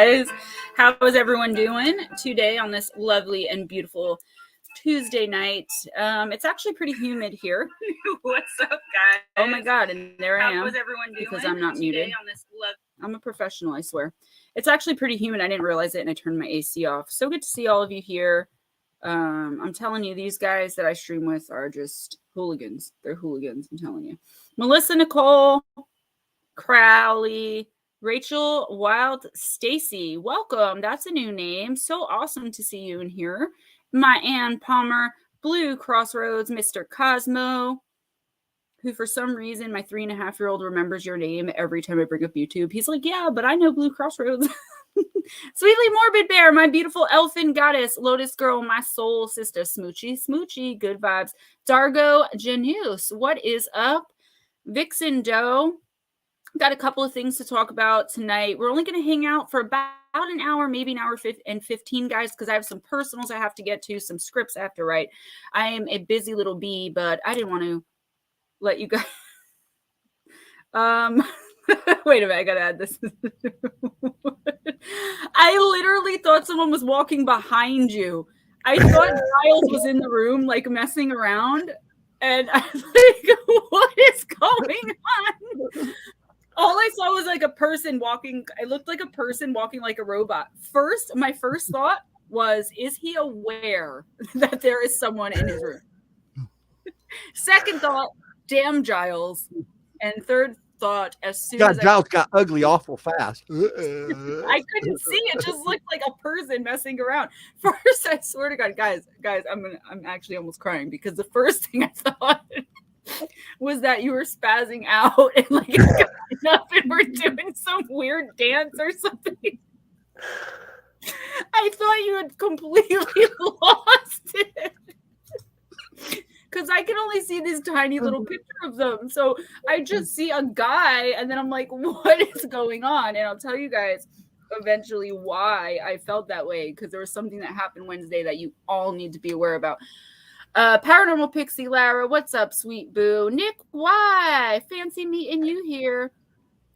guys. How is everyone doing today on this lovely and beautiful Tuesday night? It's actually pretty humid here. What's up, guys? Oh my God, and there I am. How is everyone doing because I'm not muted. On this I'm a professional, I swear. It's actually pretty humid. I didn't realize it, and I turned my AC off. So good to see all of you here. I'm telling you, these guys that I stream with are just hooligans. They're hooligans, I'm telling you. Melissa Nicole, Crowley, Rachel Wild, Stacy, welcome. That's a new name. So awesome to see you in here. My Ann Palmer, Blue Crossroads, Mr. Cosmo, who for some reason my 3.5-year-old remembers your name every time I bring up YouTube. He's like, yeah, but I know Blue Crossroads. Sweetly Morbid Bear, my beautiful elfin goddess, Lotus Girl, my soul sister, Smoochy, good vibes. Dargo Janus, what is up? Vixen Doe, got a couple of things to talk about tonight. We're only going to hang out for about an hour, maybe an hour and 15, guys, because I have some personals I have to get to, some scripts I have to write. I am a busy little bee, but I didn't want to let you guys. Wait a minute, I gotta add this. I literally thought someone was walking behind you. I thought Giles was in the room, like messing around, and I was like, "What is going on?" All I saw was like a person walking. It looked like a person walking like a robot. My first thought was, "Is he aware that there is someone in his room?" Second thought, "Damn Giles," and third thought, as soon as Giles got ugly awful fast. I couldn't see it. Just looked like a person messing around. First, I swear to God, guys, I'm actually almost crying because the first thing I thought was that you were spazzing out and like up and we're doing some weird dance or something. I thought you had completely lost it. Because I can only see this tiny little picture of them. So I just see a guy and then I'm like, what is going on? And I'll tell you guys eventually why I felt that way. Because there was something that happened Wednesday that you all need to be aware about. Paranormal Pixie Lara, what's up, sweet boo? Nick, why? Fancy meeting you here.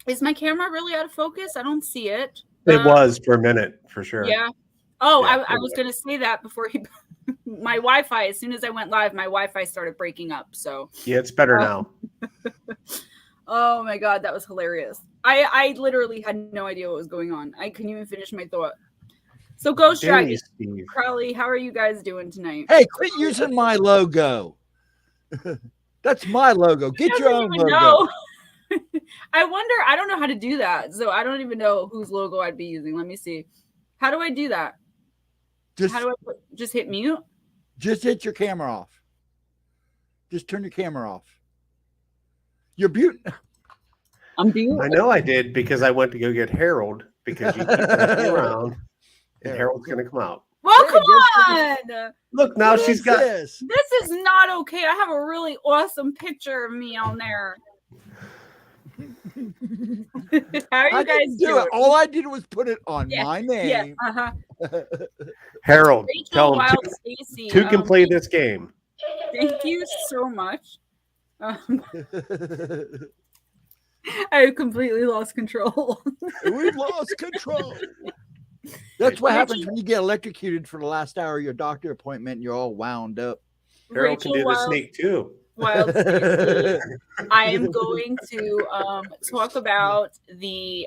Is my camera really out of focus? I don't see it. It was for a minute, for sure. Yeah. Oh, yeah, I was going to say that before he... My Wi-Fi, as soon as I went live, my Wi-Fi started breaking up. So yeah, it's better now. Oh my God, that was hilarious. I literally had no idea what was going on. I couldn't even finish my thought. So Ghostdragonz, Crowley, how are you guys doing tonight? Hey, quit using my logo. That's my logo. Get your own logo. I wonder, I don't know how to do that. So I don't even know whose logo I'd be using. Let me see. How do I do that? How do I just hit mute? Just hit your camera off. Just turn your camera off. You're beautiful. I'm beautiful. I know I did because I went to go get Harold because you keep messing around and Harold's going to come out. Well, come on. Look, now she's got this. This is not okay. I have a really awesome picture of me on there. How are you guys doing? All I did was put it on my name. Yeah. Harold, Rachel tell him two can play this game. Thank you so much. I completely lost control. We lost control. That's what happens when you get electrocuted for the last hour of your doctor appointment and you're all wound up. Harold can do the snake too. Wild I am going to talk about the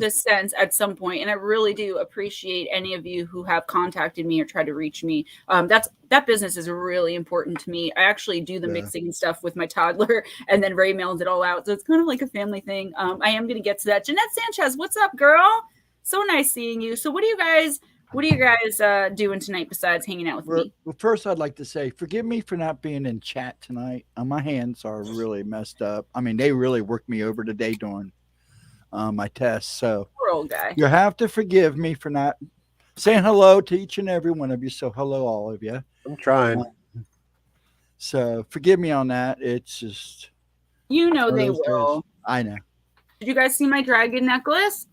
sense at some point, and I really do appreciate any of you who have contacted me or tried to reach me. That business is really important to me. I actually do the mixing and stuff with my toddler, and then Ray mails it all out, so it's kind of like a family thing. I am going to get to that. Jeanette Sanchez, what's up, girl? So nice seeing you. So what are you guys doing tonight besides hanging out with me? Well, first I'd like to say, forgive me for not being in chat tonight. My hands are really messed up. I mean, they really worked me over today doing my tests. So poor old guy. You have to forgive me for not saying hello to each and every one of you. So hello, all of you. I'm trying. So forgive me on that. It's just... You know they will. I know. Did you guys see my dragon necklace?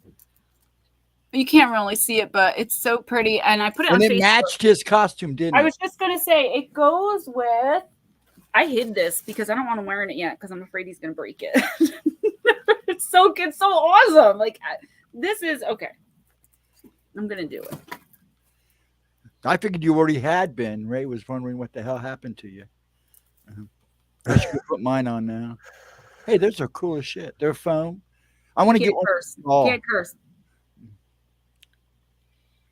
You can't really see it, but it's so pretty. And I put it on Facebook. And it matched his costume, didn't it? I was just going to say, it goes with... I hid this because I don't want him wearing it yet because I'm afraid he's going to break it. It's so good, so awesome. Like, this is okay. I'm gonna do it. I figured you already had been. Ray was wondering what the hell happened to you. I should put mine on now. Hey, those are cool as shit. They're foam. I want to get Can't one. curse. Oh. Can't curse.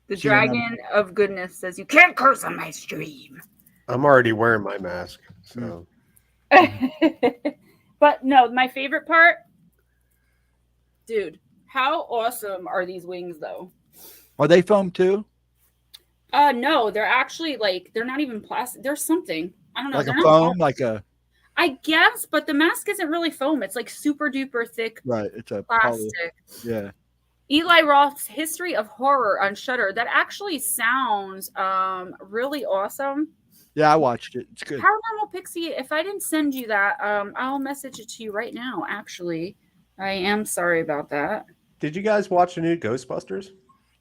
The See, and dragon of goodness says you can't curse on my stream. I'm already wearing my mask. So But no, my favorite part, dude, how awesome are these wings though? Are they foam too? No, they're actually like they're not even plastic. They're something. I don't know. Like a They're not foam, plastic. like a I guess, but the mask isn't really foam. It's like super duper thick right. It's a plastic. Yeah. Eli Roth's History of Horror on Shudder. That actually sounds really awesome. Yeah, I watched it. It's good. Paranormal Pixie, if I didn't send you that, I'll message it to you right now, actually. I am sorry about that. did you guys watch the new Ghostbusters?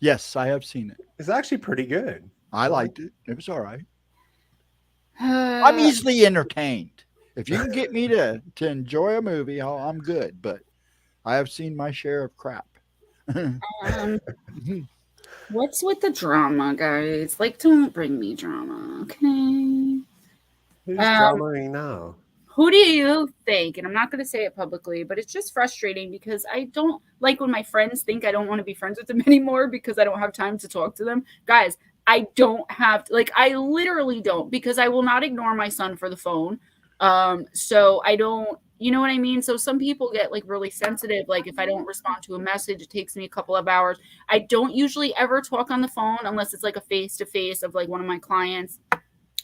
Yes, I have seen it. It's actually pretty good. I liked it. It was all right. I'm easily entertained. If you can get me to enjoy a movie, I'm good. But I have seen my share of crap. What's with the drama, guys? Like, don't bring me drama, okay? Who's dramaing now? Who do you think? And I'm not going to say it publicly, but it's just frustrating because I don't like when my friends think I don't want to be friends with them anymore because I don't have time to talk to them. Guys, I don't have to, like, I literally don't, because I will not ignore my son for the phone. So I don't, you know what I mean? So some people get like really sensitive. Like if I don't respond to a message, it takes me a couple of hours. I don't usually ever talk on the phone unless it's like a face-to-face of like one of my clients.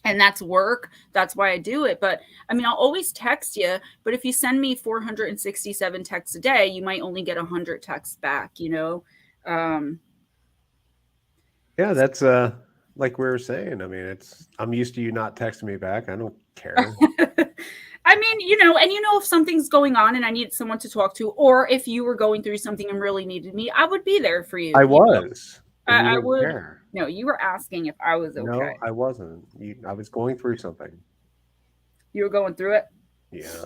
And that's work. That's why I do it. But I mean, I'll always text you. But if you send me 467 texts a day, you might only get 100 texts back, you know? Yeah, that's like we were saying. I mean, I'm used to you not texting me back. I don't care. I mean, you know, and you know, if something's going on and I need someone to talk to, or if you were going through something and really needed me, I would be there for you. I was. I would. Care. No, you were asking if I was okay. No, I wasn't. I was going through something. You were going through it? Yeah.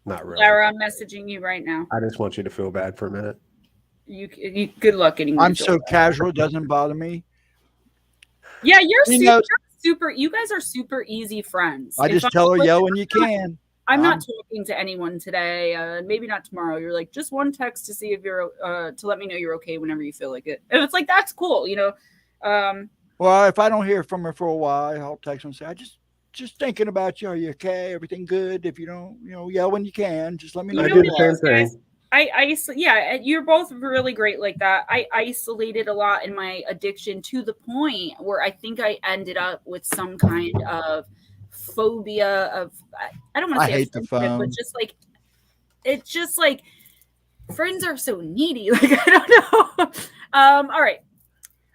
Not really. Lara, I'm messaging you right now. I just want you to feel bad for a minute. You good luck getting. I'm so casual, it doesn't bother me. Yeah, you're super. You guys are super easy friends. I just tell her yell when you can. I'm not talking to anyone today. Maybe not tomorrow. You're like just one text to see if you're to let me know you're okay whenever you feel like it. And it's like that's cool, you know. Well, if I don't hear from her for a while, I'll text her and say, I just thinking about you. Are you okay? Everything good? If you don't, you know, yell when you can. Just let me know. I do the same thing. Yeah, you're both really great like that. I isolated a lot in my addiction to the point where I think I ended up with some kind of phobia of, I don't want to say I hate the phone, but just like, it's just like friends are so needy. Like, I don't know. All right.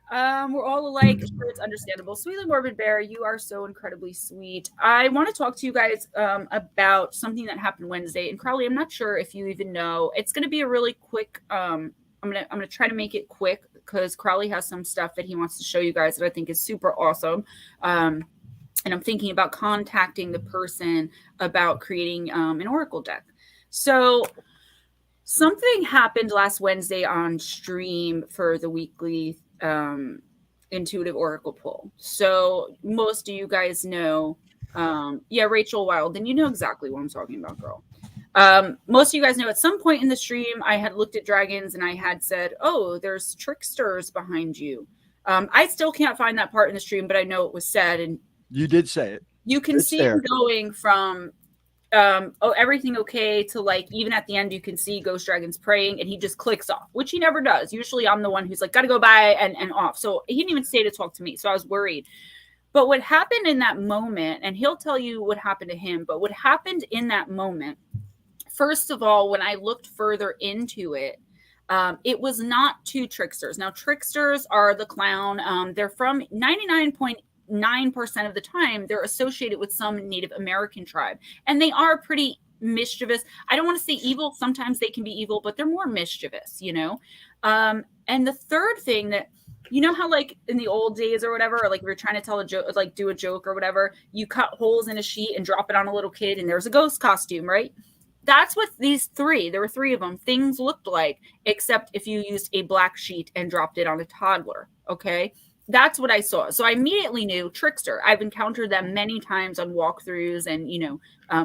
We're all alike. Sure, it's understandable. Sweetly Morbid Bear, you are so incredibly sweet. I want to talk to you guys about something that happened Wednesday. And Crowley, I'm not sure if you even know. It's going to be a really quick. I'm gonna try to make it quick because Crowley has some stuff that he wants to show you guys that I think is super awesome. And I'm thinking about contacting the person about creating an Oracle deck. So something happened last Wednesday on stream for the weekly intuitive oracle pull. So most of you guys know Rachel Wild, and you know exactly what I'm talking about, girl. Most of you guys know at some point in the stream I had looked at dragons and I had said, oh, there's tricksters behind you. I still can't find that part in the stream, but I know it was said, and you did say it. You can see him going from everything okay to like even at the end you can see Ghostdragonz praying and he just clicks off, which he never does. Usually I'm the one who's like gotta go by and off. So he didn't even stay to talk to me. So I was worried. But what happened in that moment, and he'll tell you what happened to him, but what happened in that moment, first of all, when I looked further into it, it was not two tricksters. Now tricksters are the clown. They're from 99.9% of the time they're associated with some Native American tribe, and they are pretty mischievous. I don't want to say evil. Sometimes they can be evil, but they're more mischievous, you know. And the third thing that, you know how like in the old days or whatever, or like we were trying to tell a joke, like do a joke or whatever, you cut holes in a sheet and drop it on a little kid and there's a ghost costume, right? that's what there were 3 of them, things looked like, except if you used a black sheet and dropped it on a toddler. Okay. That's what I saw. So I immediately knew trickster. I've encountered them many times on walkthroughs and,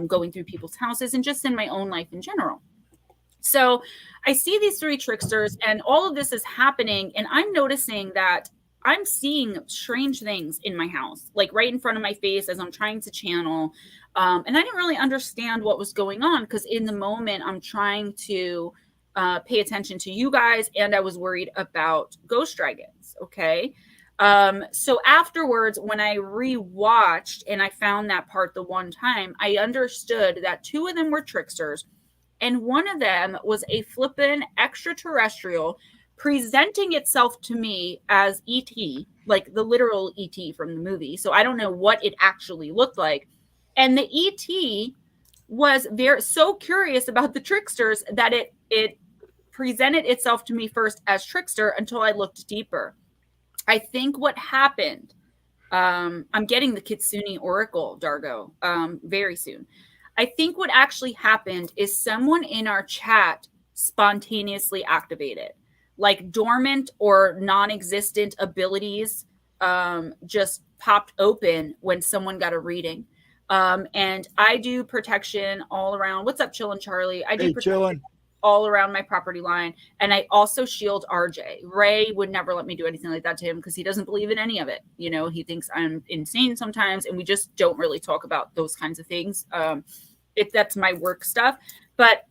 going through people's houses and just in my own life in general. So I see these 3 tricksters and all of this is happening. And I'm noticing that I'm seeing strange things in my house, like right in front of my face as I'm trying to channel. And I didn't really understand what was going on because in the moment I'm trying to pay attention to you guys. And I was worried about Ghostdragonz. Okay. So afterwards, when I rewatched and I found that part the one time, I understood that 2 of them were tricksters and one of them was a flippin' extraterrestrial presenting itself to me as E.T., like the literal E.T. from the movie. So I don't know what it actually looked like. And the E.T. was so curious about the tricksters that it presented itself to me first as trickster until I looked deeper. I think what happened, I'm getting the Kitsune Oracle, Dargo, very soon. I think what actually happened is someone in our chat spontaneously activated, like dormant or non-existent abilities just popped open when someone got a reading. And I do protection all around. What's up, Chillin' Charlie? I do protection all around my property line. And I also shield RJ. Ray would never let me do anything like that to him because he doesn't believe in any of it. He thinks I'm insane sometimes. And we just don't really talk about those kinds of things. That's my work stuff. But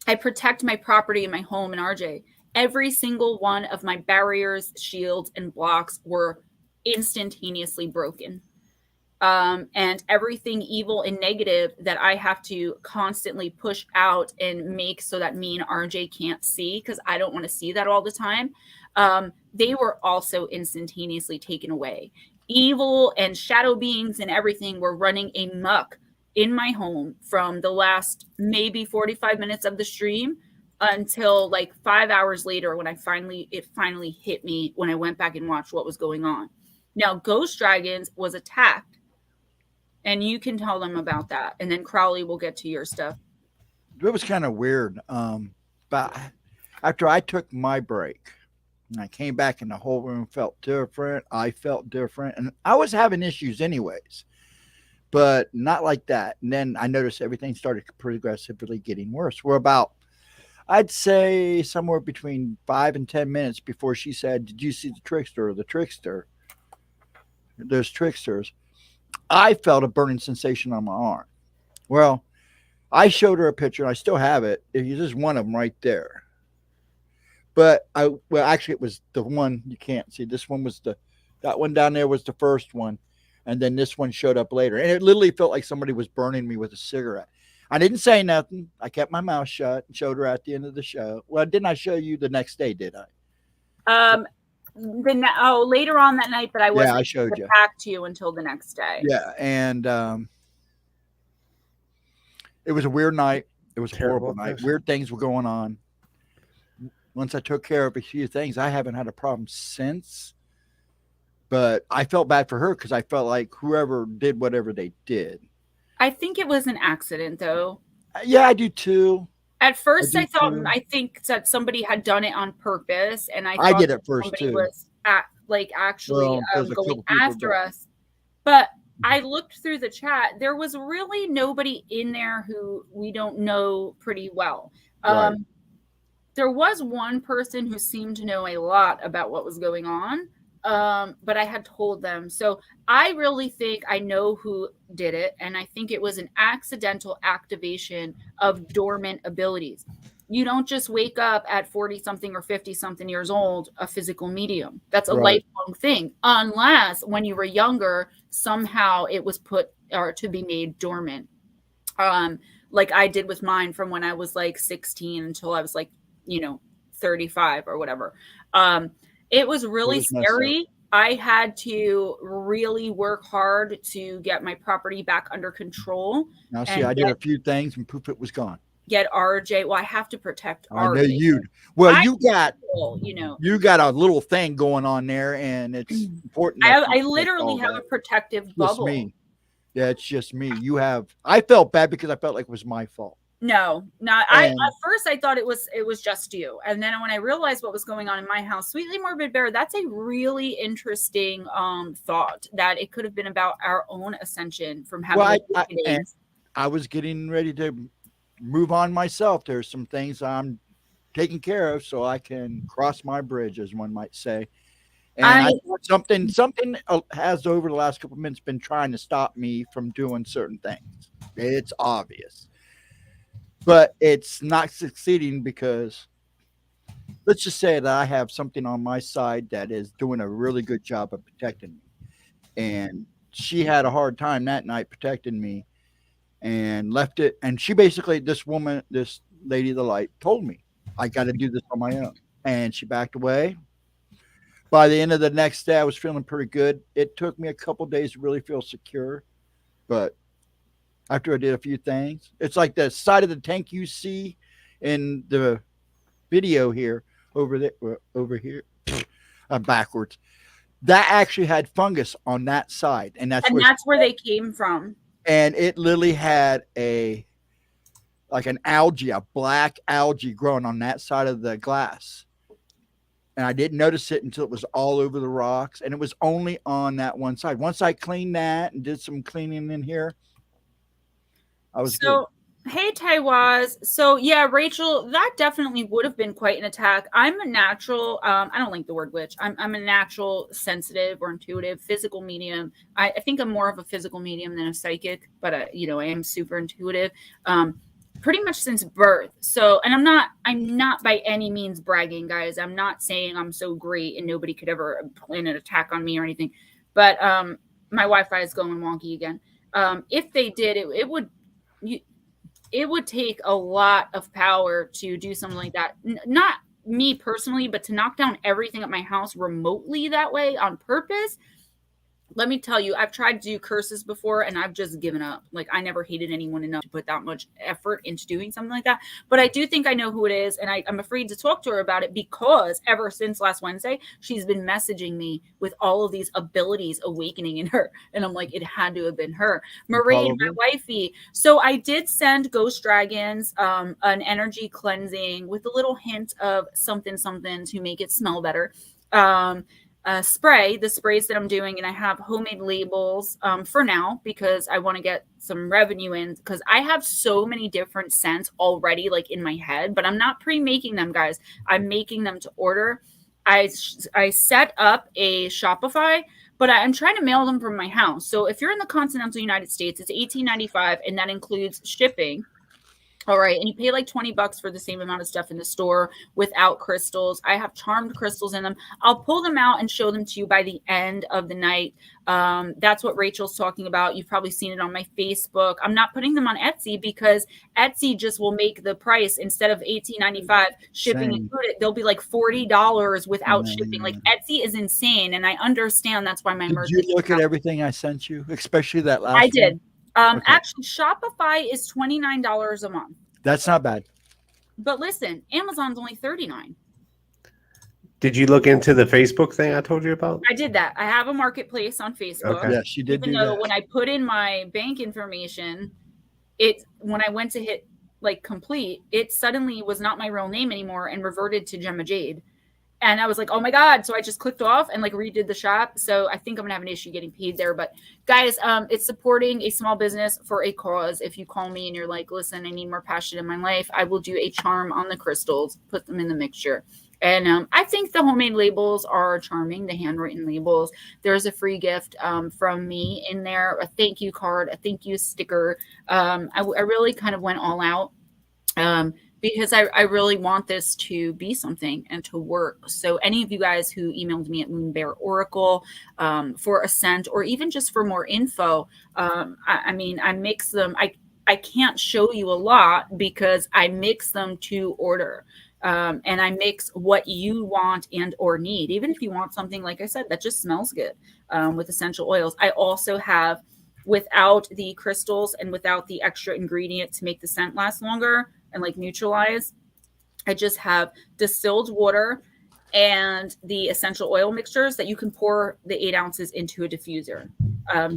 I protect my property and my home and RJ. Every single one of my barriers, shields, and blocks were instantaneously broken. And everything evil and negative that I have to constantly push out and make so that me and RJ can't see, because I don't want to see that all the time, they were also instantaneously taken away. Evil and shadow beings and everything were running amok in my home from the last maybe 45 minutes of the stream until like 5 hours later when it finally hit me when I went back and watched what was going on. Now, Ghostdragonz was attacked. And you can tell them about that. And then Crowley will get to your stuff. It was kind of weird. But after I took my break and I came back and the whole room felt different. I felt different. And I was having issues anyways, but not like that. And then I noticed everything started progressively getting worse. We're about, I'd say somewhere between 5 and 10 minutes before she said, "Did you see the trickster or the trickster?" There's tricksters. I felt a burning sensation on my arm. Well, I showed her a picture, and I still have it. There's one of them right there. But actually, it was the one you can't see. This one was that one down there was the first one, and then this one showed up later. And it literally felt like somebody was burning me with a cigarette. I didn't say nothing. I kept my mouth shut and showed her at the end of the show. Well, didn't I show you the next day? Did I? Later on that night, but I wasn't I showed you back to you until the next day. Yeah, and it was a weird night. It was a horrible night. Weird things were going on. Once I took care of a few things, I haven't had a problem since. But I felt bad for her because I felt like whoever did whatever they did. I think it was an accident, though. Yeah, I do too. At first, I think that somebody had done it on purpose, and I did it first too. Was actually going after us, but I looked through the chat. There was really nobody in there who we don't know pretty well. Right. There was one person who seemed to know a lot about what was going on, but I had told them. So I really think I know who did it, and I think it was an accidental activation of dormant abilities. You don't just wake up at 40-something or 50-something years old a physical medium. That's a lifelong thing, unless when you were younger, somehow it was put or to be made dormant. Like I did with mine from when I was like 16 until I was like, 35 or whatever. It was really scary. I had to really work hard to get my property back under control. Now, see, I did a few things and poof, it was gone. Get RJ. Well, I have to protect RJ. I know you. Well, you got a little thing going on there, and it's important. I literally have a protective bubble. Just me. Yeah, it's just me. I felt bad because I felt like it was my fault. No, not I. And- At first, I thought it was just you, and then when I realized what was going on in my house, Sweetly Morbid Bear, that's a really interesting thought that it could have been about our own ascension from having. Well, I was getting ready to move on myself. There's some things I'm taking care of, so I can cross my bridge, as one might say. And something has over the last couple of minutes been trying to stop me from doing certain things. It's obvious. But it's not succeeding because let's just say that I have something on my side that is doing a really good job of protecting me. And she had a hard time that night protecting me and left it. And she basically, this lady of the light, told me, I got to do this on my own. And she backed away. By the end of the next day, I was feeling pretty good. It took me a couple days to really feel secure. But after I did a few things, it's like the side of the tank you see in the video here, over here, I'm backwards. That actually had fungus on that side, and that's where they came from. And it literally had an algae, a black algae growing on that side of the glass. And I didn't notice it until it was all over the rocks, and it was only on that one side. Once I cleaned that and did some cleaning in here, I was good. Hey, Taiwaz. So, yeah, Rachel, that definitely would have been quite an attack. I'm a natural, I don't like the word witch. I'm a natural sensitive or intuitive physical medium. I think I'm more of a physical medium than a psychic, but, I am super intuitive. Pretty much since birth. So, and I'm not by any means bragging, guys. I'm not saying I'm so great and nobody could ever plan an attack on me or anything. But my Wi-Fi is going wonky again. If they did, it would take a lot of power to do something like that. Not me personally, but to knock down everything at my house remotely that way on purpose. Let me tell you, I've tried to do curses before and I've just given up. Like, I never hated anyone enough to put that much effort into doing something like that. But I do think I know who it is. And I'm afraid to talk to her about it because ever since last Wednesday, she's been messaging me with all of these abilities awakening in her. And I'm like, it had to have been her. Marie, my wifey. So I did send Ghostdragonz an energy cleansing with a little hint of something to make it smell better. The sprays that I'm doing, and I have homemade labels for now because I want to get some revenue in because I have so many different scents already like in my head, but I'm not pre-making them, guys. I'm making them to order. I set up a Shopify, but I'm trying to mail them from my house. So if you're in the continental United States, it's $18.95 and that includes shipping. All right. And you pay like $20 for the same amount of stuff in the store without crystals. I have charmed crystals in them. I'll pull them out and show them to you by the end of the night. That's what Rachel's talking about. You've probably seen it on my Facebook. I'm not putting them on Etsy because Etsy just will make the price instead of $18.95 shipping included. They'll be like $40 without shipping. Like Etsy is insane. And I understand that's why my merch. Did you look at everything I sent you, especially that last one? I did. Okay. Actually, Shopify is $29 a month. That's not bad. But listen, Amazon's only $39. Did you look into the Facebook thing I told you about? I did that. I have a marketplace on Facebook. Okay. Yeah, she did do that. When I put in my bank information, when I went to hit like complete, it suddenly was not my real name anymore and reverted to GemmaJade. And I was like, oh my God. So I just clicked off and like redid the shop. So I think I'm gonna have an issue getting paid there. But guys, it's supporting a small business for a cause. If you call me and you're like, listen, I need more passion in my life, I will do a charm on the crystals, put them in the mixture. And I think the homemade labels are charming, the handwritten labels. There's a free gift from me in there, a thank you card, a thank you sticker. I really kind of went all out. Because I really want this to be something and to work. So any of you guys who emailed me at Moonbear Oracle for a scent or even just for more info, I mean, I mix them. I can't show you a lot because I mix them to order. And I mix what you want and or need. Even if you want something, like I said, that just smells good with essential oils. I also have, without the crystals and without the extra ingredient to make the scent last longer, and like neutralize, I just have distilled water and the essential oil mixtures that you can pour the 8 ounces into a diffuser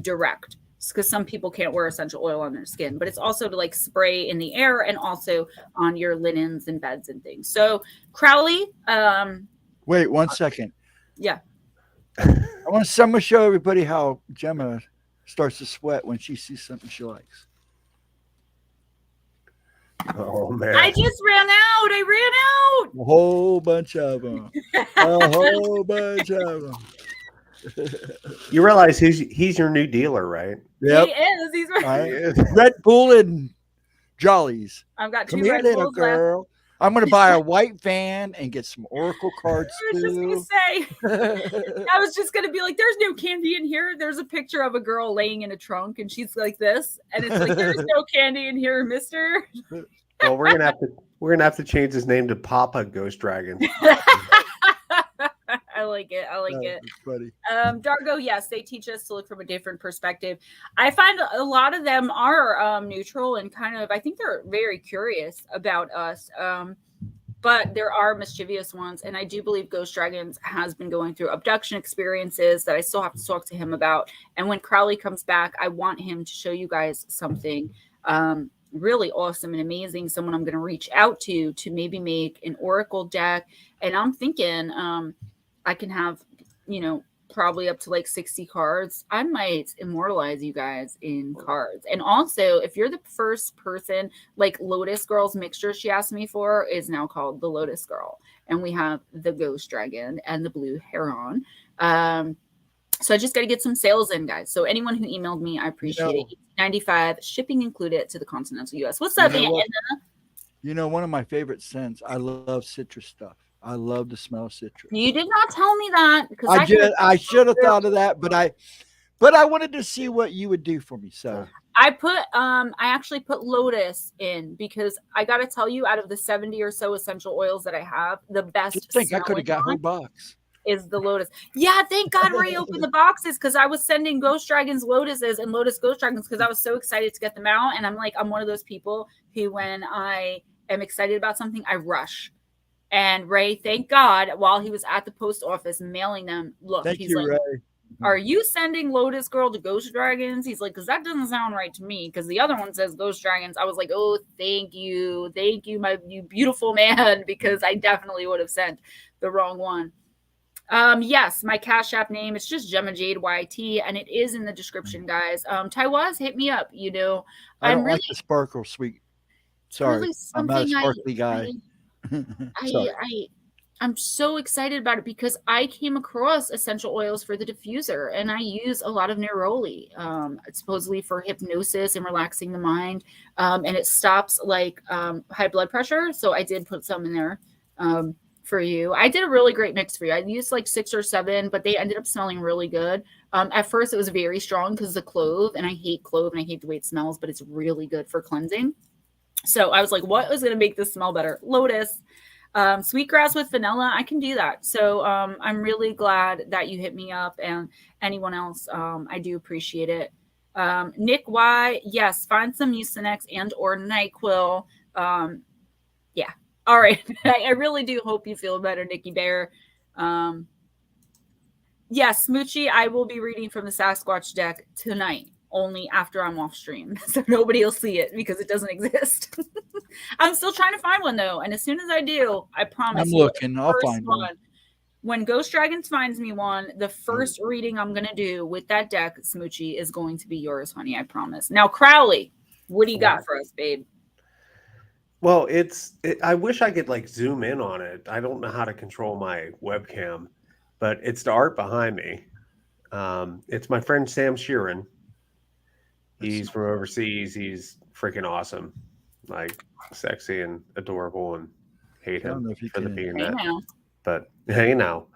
direct. because some people can't wear essential oil on their skin, but it's also to like spray in the air and also on your linens and beds and things. So Crowley, Wait 1 second. yeah. I want to show everybody how Gemma starts to sweat when she sees something she likes. Oh man! I just ran out. I ran out. A whole bunch of them. A whole bunch of them. You realize he's your new dealer, right? Yep. He is. He's right. Red Bull and Jollies. I've got two Come here, Red little Bulls left. girl. I'm going to buy a white van and get some Oracle cards I was just too. gonna say. I was just gonna be like, "There's no candy in here." There's a picture of a girl laying in a trunk, and she's like this, and it's like, "There's no candy in here, Mister." Well, we're gonna have to change his name to Papa Ghost Dragon. I like it. I like it. Funny. Dargo, yes, they teach us to look from a different perspective. I find a lot of them are neutral and kind of, I think they're very curious about us. But there are mischievous ones. And I do believe Ghostdragonz has been going through abduction experiences that I still have to talk to him about. And when Crowley comes back, I want him to show you guys something really awesome and amazing. Someone I'm going to reach out to maybe make an Oracle deck. And I'm thinking I can have, probably up to like 60 cards. I might immortalize you guys in cards. And also, if you're the first person, like Lotus Girl's mixture she asked me for is now called the Lotus Girl. And we have the Ghost Dragon and the Blue Heron. So I just got to get some sales in, guys. So anyone who emailed me, I appreciate it. $95, shipping included to the continental US. What's up, Anna? One of my favorite scents, I love citrus stuff. I love the smell of citrus. You did not tell me that. Because I should have thought of that, but I wanted to see what you would do for me. So I actually put Lotus in because I got to tell you, out of the 70 or so essential oils that I have, the best. Just think I could have got her box. Is the Lotus. Yeah, thank God Ray opened the boxes because I was sending Ghostdragonz Lotuses and Lotus Ghostdragonz because I was so excited to get them out. And I'm one of those people who, when I am excited about something, I rush. And Ray, thank God, while he was at the post office mailing them, he's like, Ray. Are you sending Lotus Girl to Ghostdragonz? He's like, because that doesn't sound right to me. Because the other one says Ghostdragonz. I was like, oh, thank you, you beautiful man, because I definitely would have sent the wrong one. Yes, my Cash App name is just GemmaJadeYT, and it is in the description, guys. Taiwaz, hit me up. I don't like the sparkle sweet. Sorry, really I'm not a sparkly guy. I'm so excited about it because I came across essential oils for the diffuser, and I use a lot of neroli, supposedly for hypnosis and relaxing the mind, and it stops high blood pressure. So I did put some in there for you. I did a really great mix for you. I used 6 or 7, but they ended up smelling really good. At first, it was very strong because of the clove, and I hate clove and I hate the way it smells, but it's really good for cleansing. So I was like, what is going to make this smell better? Lotus. Sweetgrass with vanilla, I can do that. So I'm really glad that you hit me up, and anyone else, I do appreciate it. Nick Y, yes, find some Mucinex and or NyQuil. Yeah. All right. I really do hope you feel better, Nikki Bear. Yes, Smoochie, I will be reading from the Sasquatch deck tonight, only after I'm off stream. So nobody will see it because it doesn't exist. I'm still trying to find one, though. And as soon as I do, I promise I'm looking. I'll find one. When Ghostdragonz finds me one, the first reading I'm going to do with that deck, Smoochie, is going to be yours, honey. I promise. Now, Crowley, what do you got for us, babe? Well, I wish I could zoom in on it. I don't know how to control my webcam, but it's the art behind me. It's my friend Sam Sheeran. He's from overseas. He's freaking awesome, sexy and adorable, and hate him for being that. Now. But hey, now,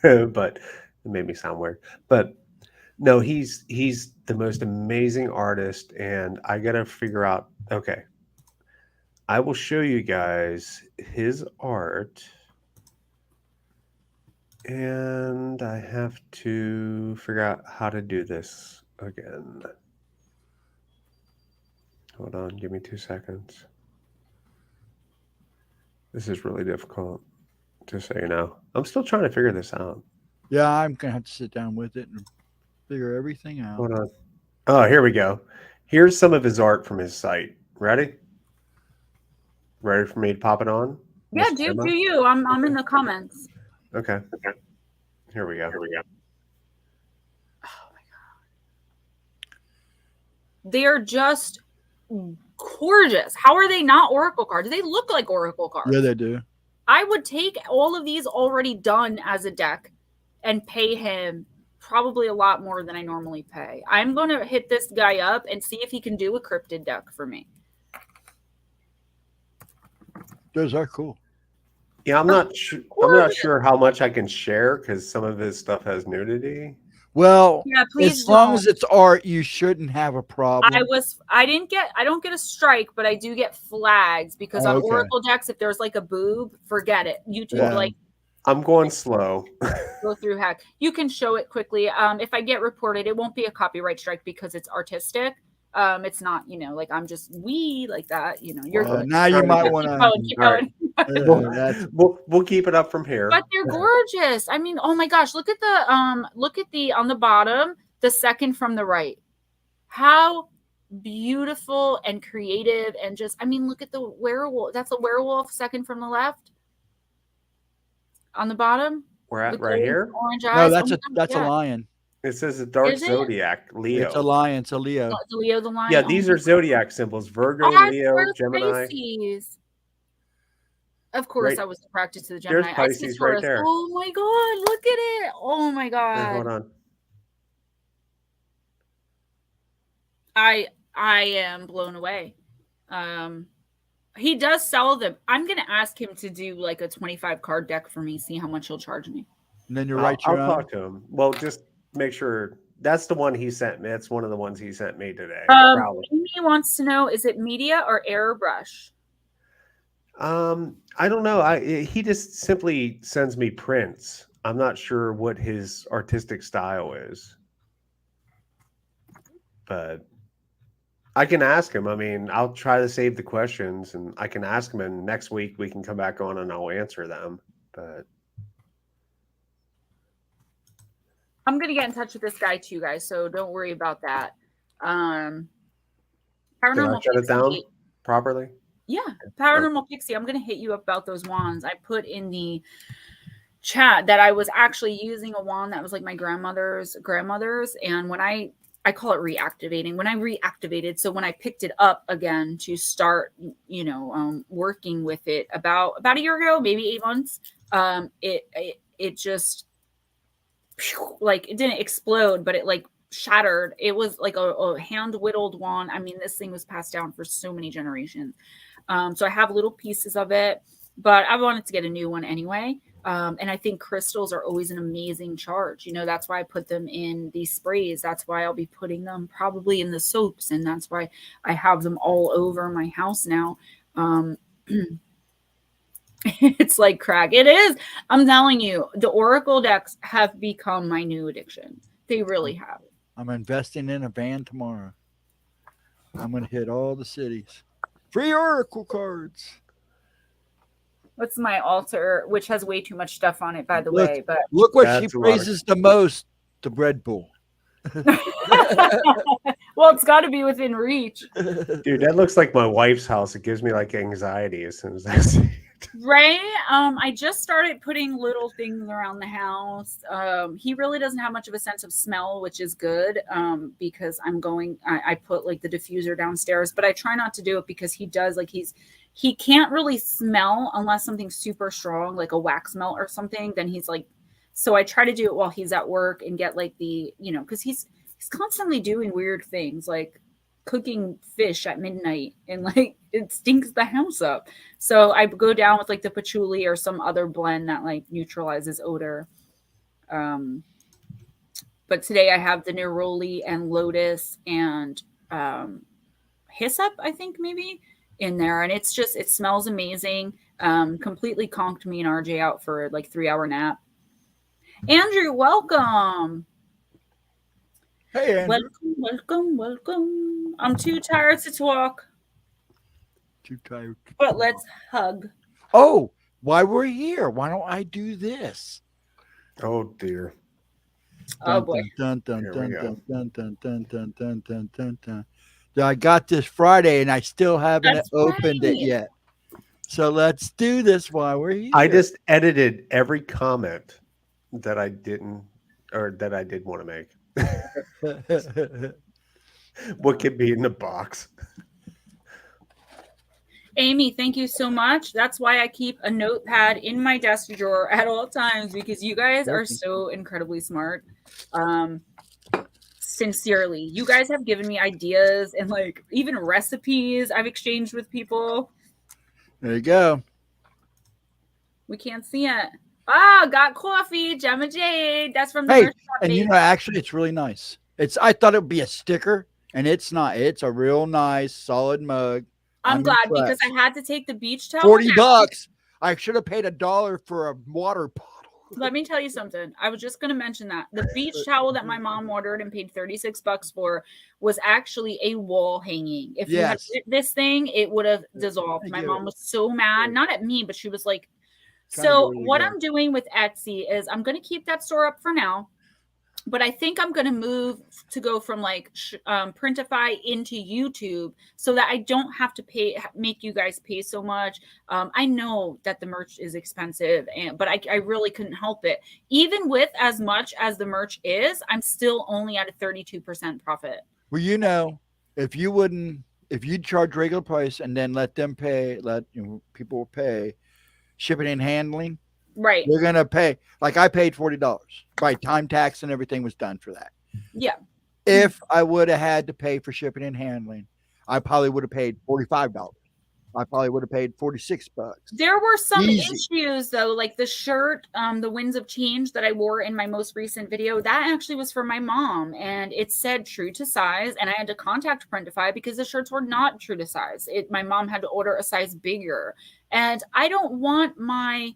but it made me sound weird. But no, he's the most amazing artist, and I gotta figure out. Okay, I will show you guys his art, and I have to figure out how to do this again. Hold on, give me 2 seconds. This is really difficult, just so you know. I'm still trying to figure this out. Yeah, I'm going to have to sit down with it and figure everything out. Hold on. Oh, here we go. Here's some of his art from his site. Ready? Ready for me to pop it on? Yeah, Miss Gemma? do you? I'm in the comments. Okay. Here we go. They are just gorgeous. How are they not Oracle cards? They look like Oracle cards. Yeah, they do. I would take all of these already done as a deck and pay him probably a lot more than I normally pay. I'm going to hit this guy up and see if he can do a cryptid deck for me. Those are cool. Yeah, I'm not sure how much I can share because some of his stuff has nudity. Well, Yeah, please as long don't. as it's art, you shouldn't have a problem. I don't get a strike, but I do get flags because on Oracle decks, if there's like a boob, forget it. YouTube like I'm going slow. go through hack. You can show it quickly. If I get reported, it won't be a copyright strike because it's artistic. It's not, like I'm just like that. You're now you might want to keep going. We'll keep it up from here. But they're gorgeous. I mean, oh my gosh, look at the on the bottom, the second from the right. How beautiful and creative and just, I mean, look at the werewolf. That's a werewolf second from the left. On the bottom. We're at right here. Orange eyes. No, that's a lion. It says a dark zodiac, Leo. It's a lion. It's a Leo. It's a Leo, the lion. Yeah, these are zodiac symbols: Virgo, Leo, Gemini. Pisces. Of course, I was attracted to the Gemini. There's Pisces right there. Oh my god, look at it! Oh my god. Hold on. I am blown away. He does sell them. I'm gonna ask him to do like a 25 card deck for me. See how much he'll charge me. And then I'll talk to him. Well, just make sure that's the one he sent me. That's one of the ones he sent me today. Amy wants to know: is it media or airbrush? I don't know. He just simply sends me prints. I'm not sure what his artistic style is, but I can ask him. I mean, I'll try to save the questions and I can ask him, and next week we can come back on and I'll answer them. But I'm going to get in touch with this guy too, guys. So don't worry about that. Did I shut it down properly? Yeah. Paranormal Pixie. I'm going to hit you up about those wands. I put in the chat that I was actually using a wand that was like my grandmother's. And when I call it reactivating. When I reactivated, so when I picked it up again to start, working with it about a year ago, maybe 8 months, it just like it didn't explode, but it like shattered. It was like a hand whittled wand. I mean, this thing was passed down for so many generations. So I have little pieces of it, but I wanted to get a new one anyway. And I think crystals are always an amazing charge. That's why I put them in these sprays. That's why I'll be putting them probably in the soaps. And that's why I have them all over my house now. It's like crack. It is. I'm telling you, the Oracle decks have become my new addiction. They really have. I'm investing in a van tomorrow. I'm going to hit all the cities. Free Oracle cards. What's my altar, which has way too much stuff on it, by the way. But look what she praises the most: the bread bowl. Well, it's got to be within reach. Dude, that looks like my wife's house. It gives me like anxiety as soon as I see it. Right? I just started putting little things around the house. He really doesn't have much of a sense of smell, which is good, because I put like the diffuser downstairs, but I try not to do it because he does he can't really smell unless something's super strong, like a wax melt or something. Then he's like, so I try to do it while he's at work and get like the, because he's constantly doing weird things like cooking fish at midnight and like it stinks the house up. So I go down with like the patchouli or some other blend that like neutralizes odor. But today I have the neroli and lotus and hyssop, I think maybe in there, and it smells amazing. Completely conked me and RJ out for like 3-hour nap. Andrew, welcome. Hey, Andrew. Welcome. I'm too tired to talk. Too tired. But let's hug. Oh, while we're here, why don't I do this? Oh dear. Oh boy. Dun, dun, Here dun, we dun, go. dun, dun, dun, dun, dun, dun, dun, dun. I got this Friday and I still haven't That's opened it right. yet. So let's do this while we're here. I just edited every comment that I didn't, or that I did want to make. What could be in the box? Amy, thank you so much. That's why I keep a notepad in my desk drawer at all times, because you guys are so incredibly smart. Sincerely, you guys have given me ideas and like even recipes I've exchanged with people. There you go. We can't see it. Ah, got coffee, Gemma Jade. That's from the Hey, merch shop, and you babe. know, actually, it's really nice. I thought it would be a sticker, and it's not. It's a real nice, solid mug. I'm glad because impressed. I had to take the beach towel. $40. I should have paid $1 for a water bottle. Let me tell you something. I was just going to mention that the beach towel that my mom ordered and paid $36 for was actually a wall hanging. If you had hit this thing, it would have dissolved. My mom was so mad, not at me, but she was like, so what I'm doing with Etsy is I'm going to keep that store up for now. But I think I'm going to move to go from like Printify into YouTube so that I don't have to make you guys pay so much. I know that the merch is expensive, but I really couldn't help it. Even with as much as the merch is, I'm still only at a 32% profit. Well, you know, if you charge regular price and then let people pay shipping and handling, right? They're gonna pay. Like I paid $40. Right, time tax and everything was done for that. Yeah. If I would have had to pay for shipping and handling, I probably would have paid $45. I probably would have paid $46. There were some issues though, like the shirt, the Winds of Change that I wore in my most recent video. That actually was for my mom, and it said true to size, and I had to contact Printify because the shirts were not true to size. My mom had to order a size bigger, and I don't want my.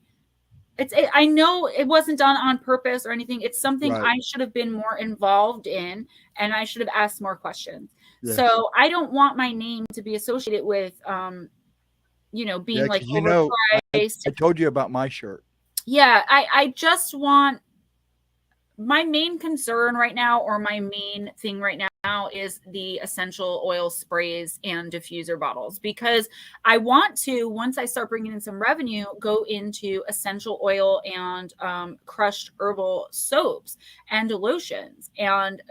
I know it wasn't done on purpose or anything. It's something I should have been more involved in, and I should have asked more questions. Yes. So I don't want my name to be associated with, being like overpriced. I told you about my shirt. Yeah, I just want my main concern right now, or my main thing right now, is the essential oil sprays and diffuser bottles, because I want to, once I start bringing in some revenue, go into essential oil and crushed herbal soaps and lotions and,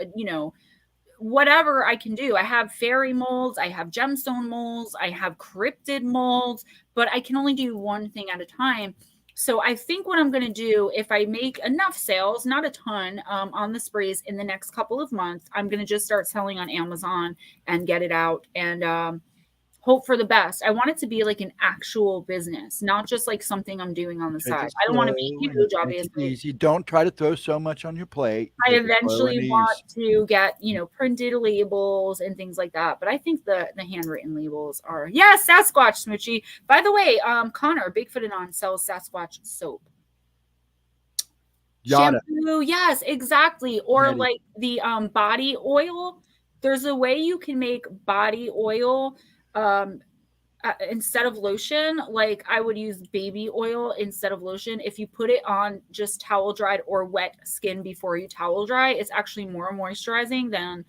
whatever I can do. I have fairy molds, I have gemstone molds, I have cryptid molds, but I can only do one thing at a time. So I think what I'm going to do, if I make enough sales, not a ton, on the sprays in the next couple of months, I'm going to just start selling on Amazon and get it out and hope for the best. I want it to be like an actual business, not just like something I'm doing on the side. I don't want to be huge, obviously. Easy. Don't try to throw so much on your plate. I eventually want to get, printed labels and things like that. But I think the handwritten labels are, yes, Sasquatch Smoochie. By the way, Connor, Bigfoot and On sells Sasquatch soap. Shampoo, yes, exactly. Or like the body oil. There's a way you can make body oil instead of lotion. Like I would use baby oil instead of lotion. If you put it on just towel dried or wet skin before you towel dry, it's actually more moisturizing than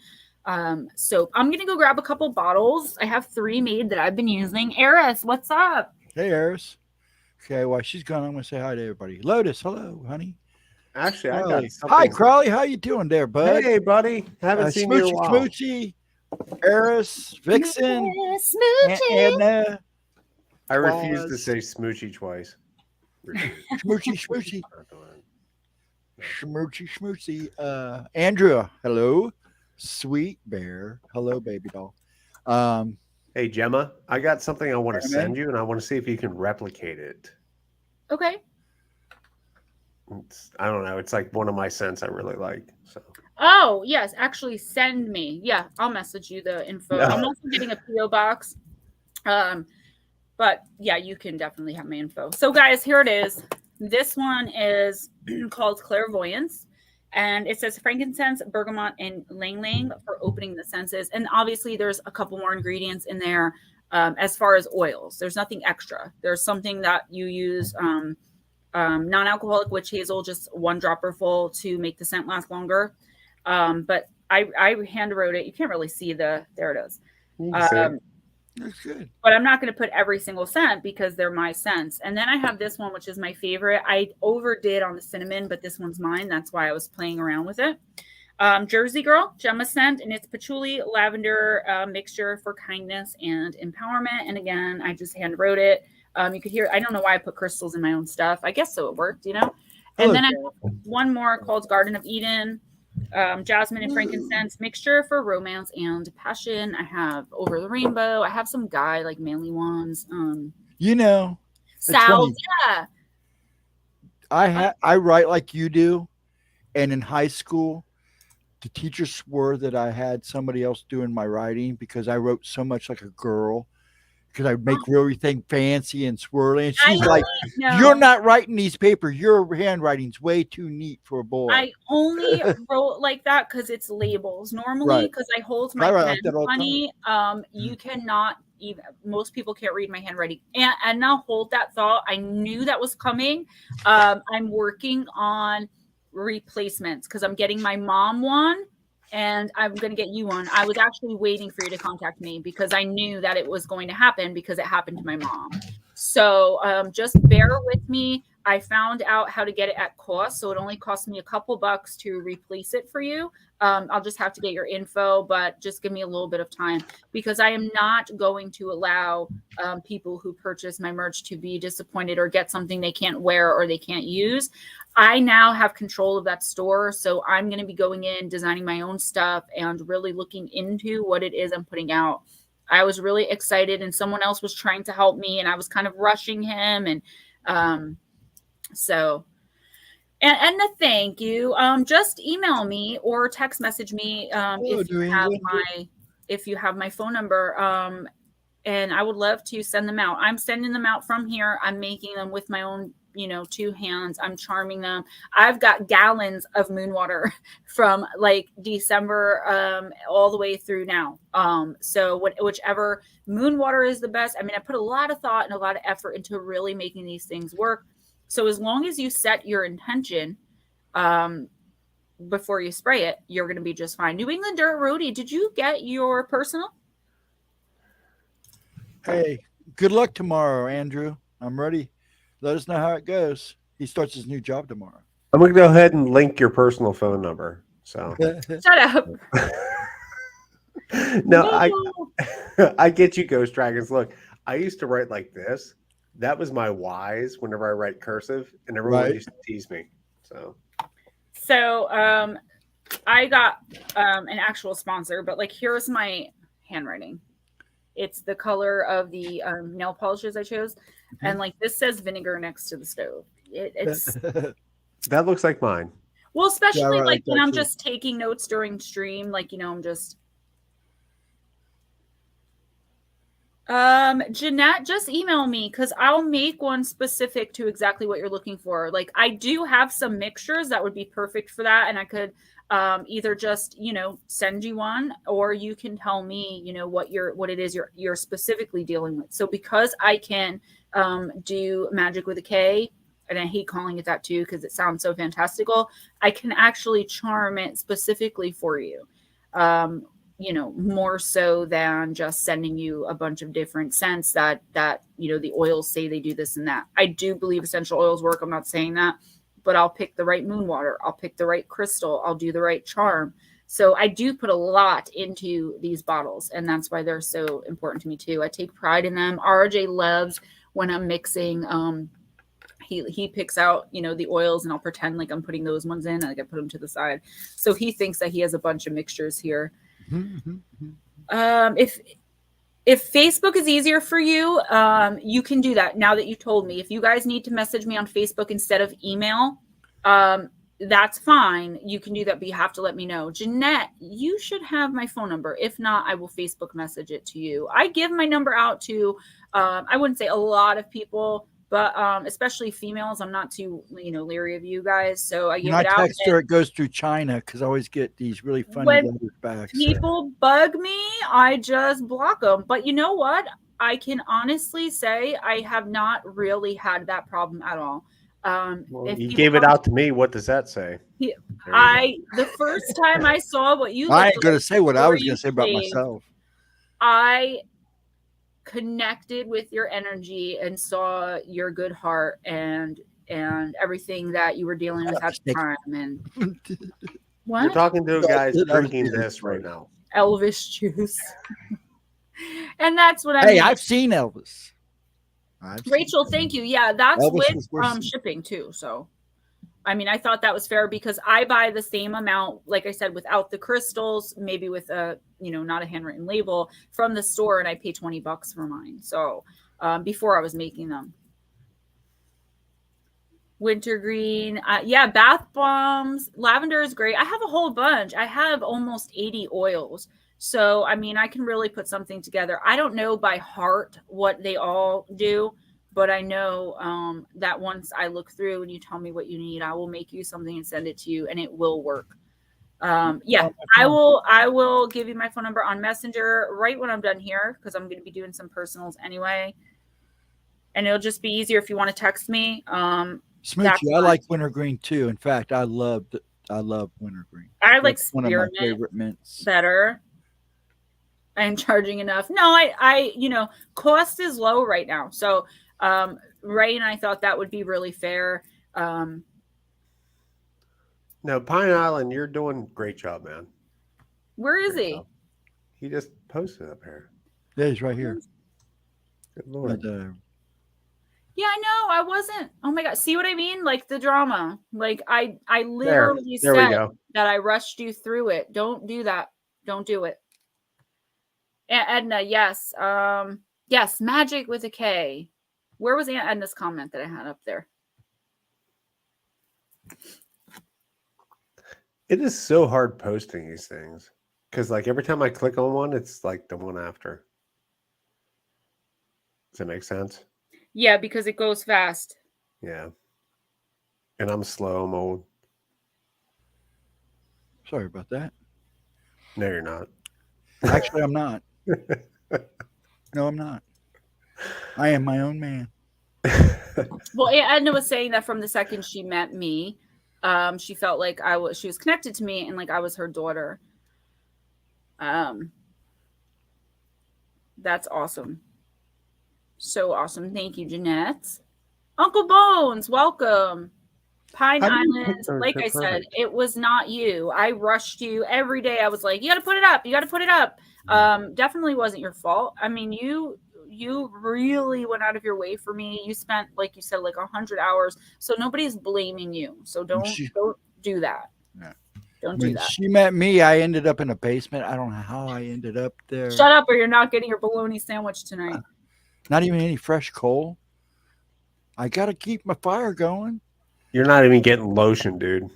soap. I'm gonna go grab a couple bottles. I have 3 made that I've been using. Eris, what's up? Hey, Eris. Okay, while she's gone, I'm gonna say hi to everybody. Lotus, hello, honey. Actually, Crowley. I got something. Hi, Crowley. How you doing there, bud? Hey, buddy. Haven't seen you in a while. Smoochy, Eris, Vixen, Anna. I refuse to say smoochy twice. Smoochy. Schmoochy. Andrea, hello. Sweet Bear, hello, baby doll. Hey, Gemma, I got something I want to send you, and I want to see if you can replicate it. Okay. I don't know. It's like one of my scents I really like. So. Oh, yes. Actually, send me. Yeah, I'll message you the info. I'm also getting a P.O. box. But yeah, you can definitely have my info. So guys, here it is. This one is called Clairvoyance. And it says frankincense, bergamot, and lang lang for opening the senses. And obviously there's a couple more ingredients in there as far as oils. There's nothing extra. There's something that you use Non-alcoholic witch hazel, just 1 dropper full to make the scent last longer. But I hand wrote it. You can't really see there it is. That's good. But I'm not going to put every single scent because they're my scents. And then I have this one, which is my favorite. I overdid on the cinnamon, but this one's mine. That's why I was playing around with it. Jersey Girl, Gemma scent, and it's patchouli lavender mixture for kindness and empowerment. And again, I just hand wrote it. You could hear, I don't know why I put crystals in my own stuff. I guess so it worked, you know? And then I have one more called Garden of Eden. Jasmine and frankincense mixture for romance and passion. I have Over the Rainbow. I have some guy like manly ones. You know, Salve, yeah. I write like you do, and in high school, the teacher swore that I had somebody else doing my writing because I wrote so much like a girl. Because I make everything fancy and swirly. And she's like, you're not writing these papers. Your handwriting's way too neat for a boy. I only wrote like that because it's labels. Normally, because I hold my pen funny, you cannot even, most people can't read my handwriting. And now hold that thought. I knew that was coming. I'm working on replacements because I'm getting my mom one. And I'm going to get you one. I was actually waiting for you to contact me because I knew that it was going to happen because it happened to my mom. So just bear with me. I found out how to get it at cost. So it only cost me a couple bucks to replace it for you. I'll just have to get your info, but just give me a little bit of time because I am not going to allow people who purchase my merch to be disappointed or get something they can't wear or they can't use. I now have control of that store. So I'm going to be going in, designing my own stuff and really looking into what it is I'm putting out. I was really excited and someone else was trying to help me and I was kind of rushing him. And so, and a thank you. Just email me or text message me if you have my phone number. And I would love to send them out. I'm sending them out from here. I'm making them with my own 2 hands. I'm charming them. I've got gallons of moon water from like December all the way through now. So whichever moon water is the best. I mean, I put a lot of thought and a lot of effort into really making these things work. So as long as you set your intention before you spray it, you're going to be just fine. New England Dirt Roadie, did you get your personal? Hey, good luck tomorrow, Andrew. I'm ready. Let us know how it goes. He starts his new job tomorrow. I'm going to go ahead and link your personal phone number. So shut up. No, I get you, Ghostdragonz. Look, I used to write like this. That was my whys whenever I write cursive, and everyone used to tease me. So I got an actual sponsor, but like here's my handwriting. It's the color of the nail polishes I chose. And like this says vinegar next to the stove. It's that looks like mine. Well, especially like when I'm just taking notes during stream, like I'm just Jeanette, just email me because I'll make one specific to exactly what you're looking for. Like I do have some mixtures that would be perfect for that, and I could either just send you one, or you can tell me what it is you're specifically dealing with. So because I can do magic with a K, and I hate calling it that too because it sounds so fantastical, I can actually charm it specifically for you. More so than just sending you a bunch of different scents that the oils say they do this and that. I do believe essential oils work. I'm not saying that, but I'll pick the right moon water. I'll pick the right crystal. I'll do the right charm. So I do put a lot into these bottles, and that's why they're so important to me too. I take pride in them. RJ loves when I'm mixing. He picks out, the oils, and I'll pretend like I'm putting those ones in, like I put them to the side. So he thinks that he has a bunch of mixtures here. If Facebook is easier for you, you can do that now that you told me. If you guys need to message me on Facebook instead of email, that's fine. You can do that, but you have to let me know. Jeanette, you should have my phone number. If not, I will Facebook message it to you. I give my number out to, I wouldn't say a lot of people, but especially females. I'm not too leery of you guys, so I give it out. Text her, it goes through China because I always get these really funny letters back. People bug me, I just block them. But you know what? I can honestly say I have not really had that problem at all. Well, if you people gave it come- out to me. What does that say? He- There you go. the first time I saw what you I looked ain't gonna like say what I before was you gonna say about shaved, myself. I connected with your energy and saw your good heart and everything that you were dealing with at the time. And You're what? talking to a guy That was drinking really this right funny. now. Elvis juice. And that's what I Hey, mean. I've seen Elvis. Rachel, thank you. Yeah, that's Elvis with was worth seeing. shipping too. So, I mean, I thought that was fair because I buy the same amount, like I said, without the crystals, maybe with a, not a handwritten label from the store, and I pay $20 for mine. So, before I was making them. Wintergreen, yeah, bath bombs, lavender is great. I have a whole bunch. I have almost 80 oils. So, I mean, I can really put something together. I don't know by heart what they all do, but I know that once I look through and you tell me what you need, I will make you something and send it to you, and it will work. Yeah, I will give you my phone number on Messenger right when I'm done here because I'm going to be doing some personals anyway. And it'll just be easier if you want to text me. Smoochie, I like wintergreen too. In fact, I love wintergreen. I like That's one of my favorite mints. Better. I'm charging enough. No, I cost is low right now. So Ray and I thought that would be really fair. No, Pine Island, you're doing a great job, man. Where is Great he? job. He just posted up here. Yeah, he's right here. Good Lord. But, Yeah, I know. I wasn't. Oh my God. See what I mean? Like the drama. Like I literally There we said go. that I rushed you through it. Don't do that. Don't do it. Aunt Edna, yes. Yes, magic with a K. Where was Aunt Edna's comment that I had up there? It is so hard posting these things because, like, every time I click on one, it's like the one after. Does that make sense? Yeah, because it goes fast. Yeah. And I'm slow. I'm old. sorry about that. No, you're not. Actually, I'm not. No, I'm not. I am my own man. Well, Aunt Edna was saying that from the second she met me, she felt like she was connected to me and like I was her daughter. That's awesome. So awesome. Thank you, Jeanette. Uncle Bones, welcome. Pine How do you Island, pick those? like They're I said, perfect. it was not you. I rushed you every day. I was like, you got to put it up. You got to put it up. Definitely wasn't your fault. I mean, you really went out of your way for me. You spent, like you said, like 100 hours. So nobody's blaming you. So don't do that. Yeah. Don't do When that. she met me, I ended up in a basement. I don't know how I ended up there. Shut up or you're not getting your bologna sandwich tonight. Not even any fresh coal. I got to keep my fire going. You're not even getting lotion, dude.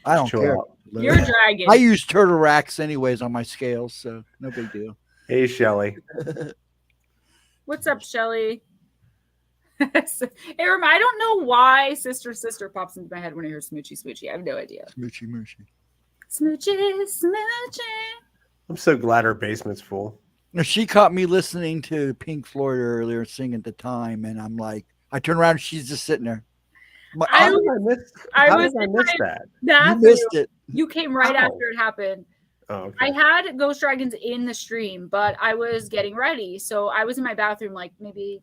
I don't Chill care. out. You're a dragon. I use turtle racks anyways on my scales, so no big deal. Hey, Shelly. What's up, Shelly? Hey, I don't know why Sister pops into my head when I hear Smoochy Smoochy. I have no idea. Smoochy moochy. Smoochy Smoochy. I'm so glad her basement's full. Now, she caught me listening to Pink Floyd earlier, singing at the time, and I'm like, I turn around, and she's just sitting there. How did I miss that? You missed it. You came right How? after it happened. Oh, okay. I had Ghostdragonz in the stream, but I was getting ready. So I was in my bathroom, like maybe,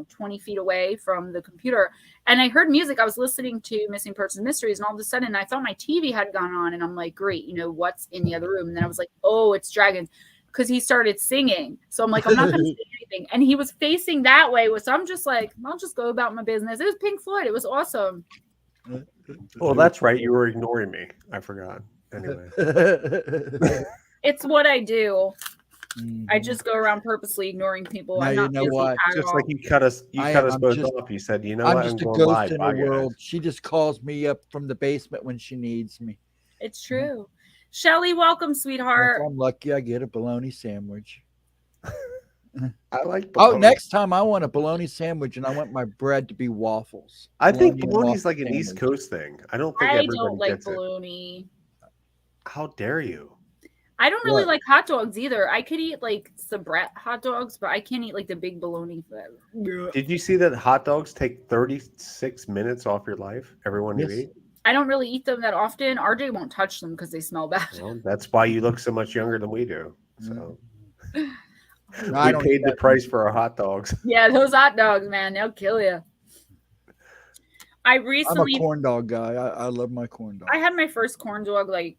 20 feet away from the computer. And I heard music. I was listening to Missing Persons Mysteries. And all of a sudden I thought my TV had gone on. And I'm like, great, what's in the other room? And then I was like, oh, it's Dragons. Because he started singing. So I'm like, I'm not going to say anything. And he was facing that way. So I'm just like, I'll just go about my business. It was Pink Floyd. It was awesome. Well, that's right. You were ignoring me. I forgot. Anyway. It's what I do. Mhm. I just go around purposely ignoring people. Now I'm you not know busy what? at Just all. like you cut us I'm both just- off. You said, you know I'm what? just a going ghost live. in Bye, the guys. world. She just calls me up from the basement when she needs me. It's true. Shelly, welcome, sweetheart. If I'm lucky, I get a bologna sandwich. I like Oh, bologna. next time I want a bologna sandwich, and I want my bread to be waffles. I think Bologna and bologna's waffle like an East sandwich. Coast thing. I don't think I everybody don't like gets it. bologna. How dare you? I don't really What? like hot dogs either. I could eat like Sabrett hot dogs, but I can't eat like the big bologna flavor. Did you see that hot dogs take 36 minutes off your life? Everyone you Yes. eat? I don't really eat them that often. RJ won't touch them because they smell bad. Well, that's why you look so much younger than we do. So I we don't paid eat the that. price for our hot dogs. Yeah, those hot dogs, man, they'll kill you. I I'm a recently, corn dog guy. I love my corn dog. I had my first corn dog like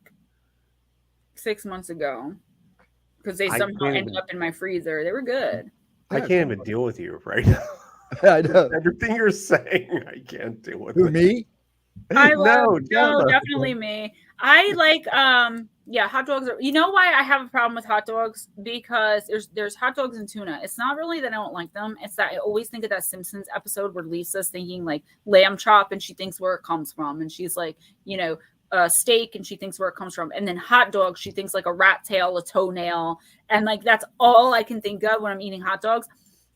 6 months ago because they I somehow can't ended even- up in my freezer. They were good. I Yeah, can't even deal with you right now. I know. Everything you're saying, I can't deal with Who, it. me? I love, no, Gemma. definitely me. I like, yeah, hot dogs are, you know why I have a problem with hot dogs? Because there's hot dogs and tuna. It's not really that I don't like them. It's that I always think of that Simpsons episode where Lisa's thinking like lamb chop and she thinks where it comes from. And she's like, you know, steak and she thinks where it comes from. And then hot dogs, she thinks like a rat tail, a toenail. And like, that's all I can think of when I'm eating hot dogs.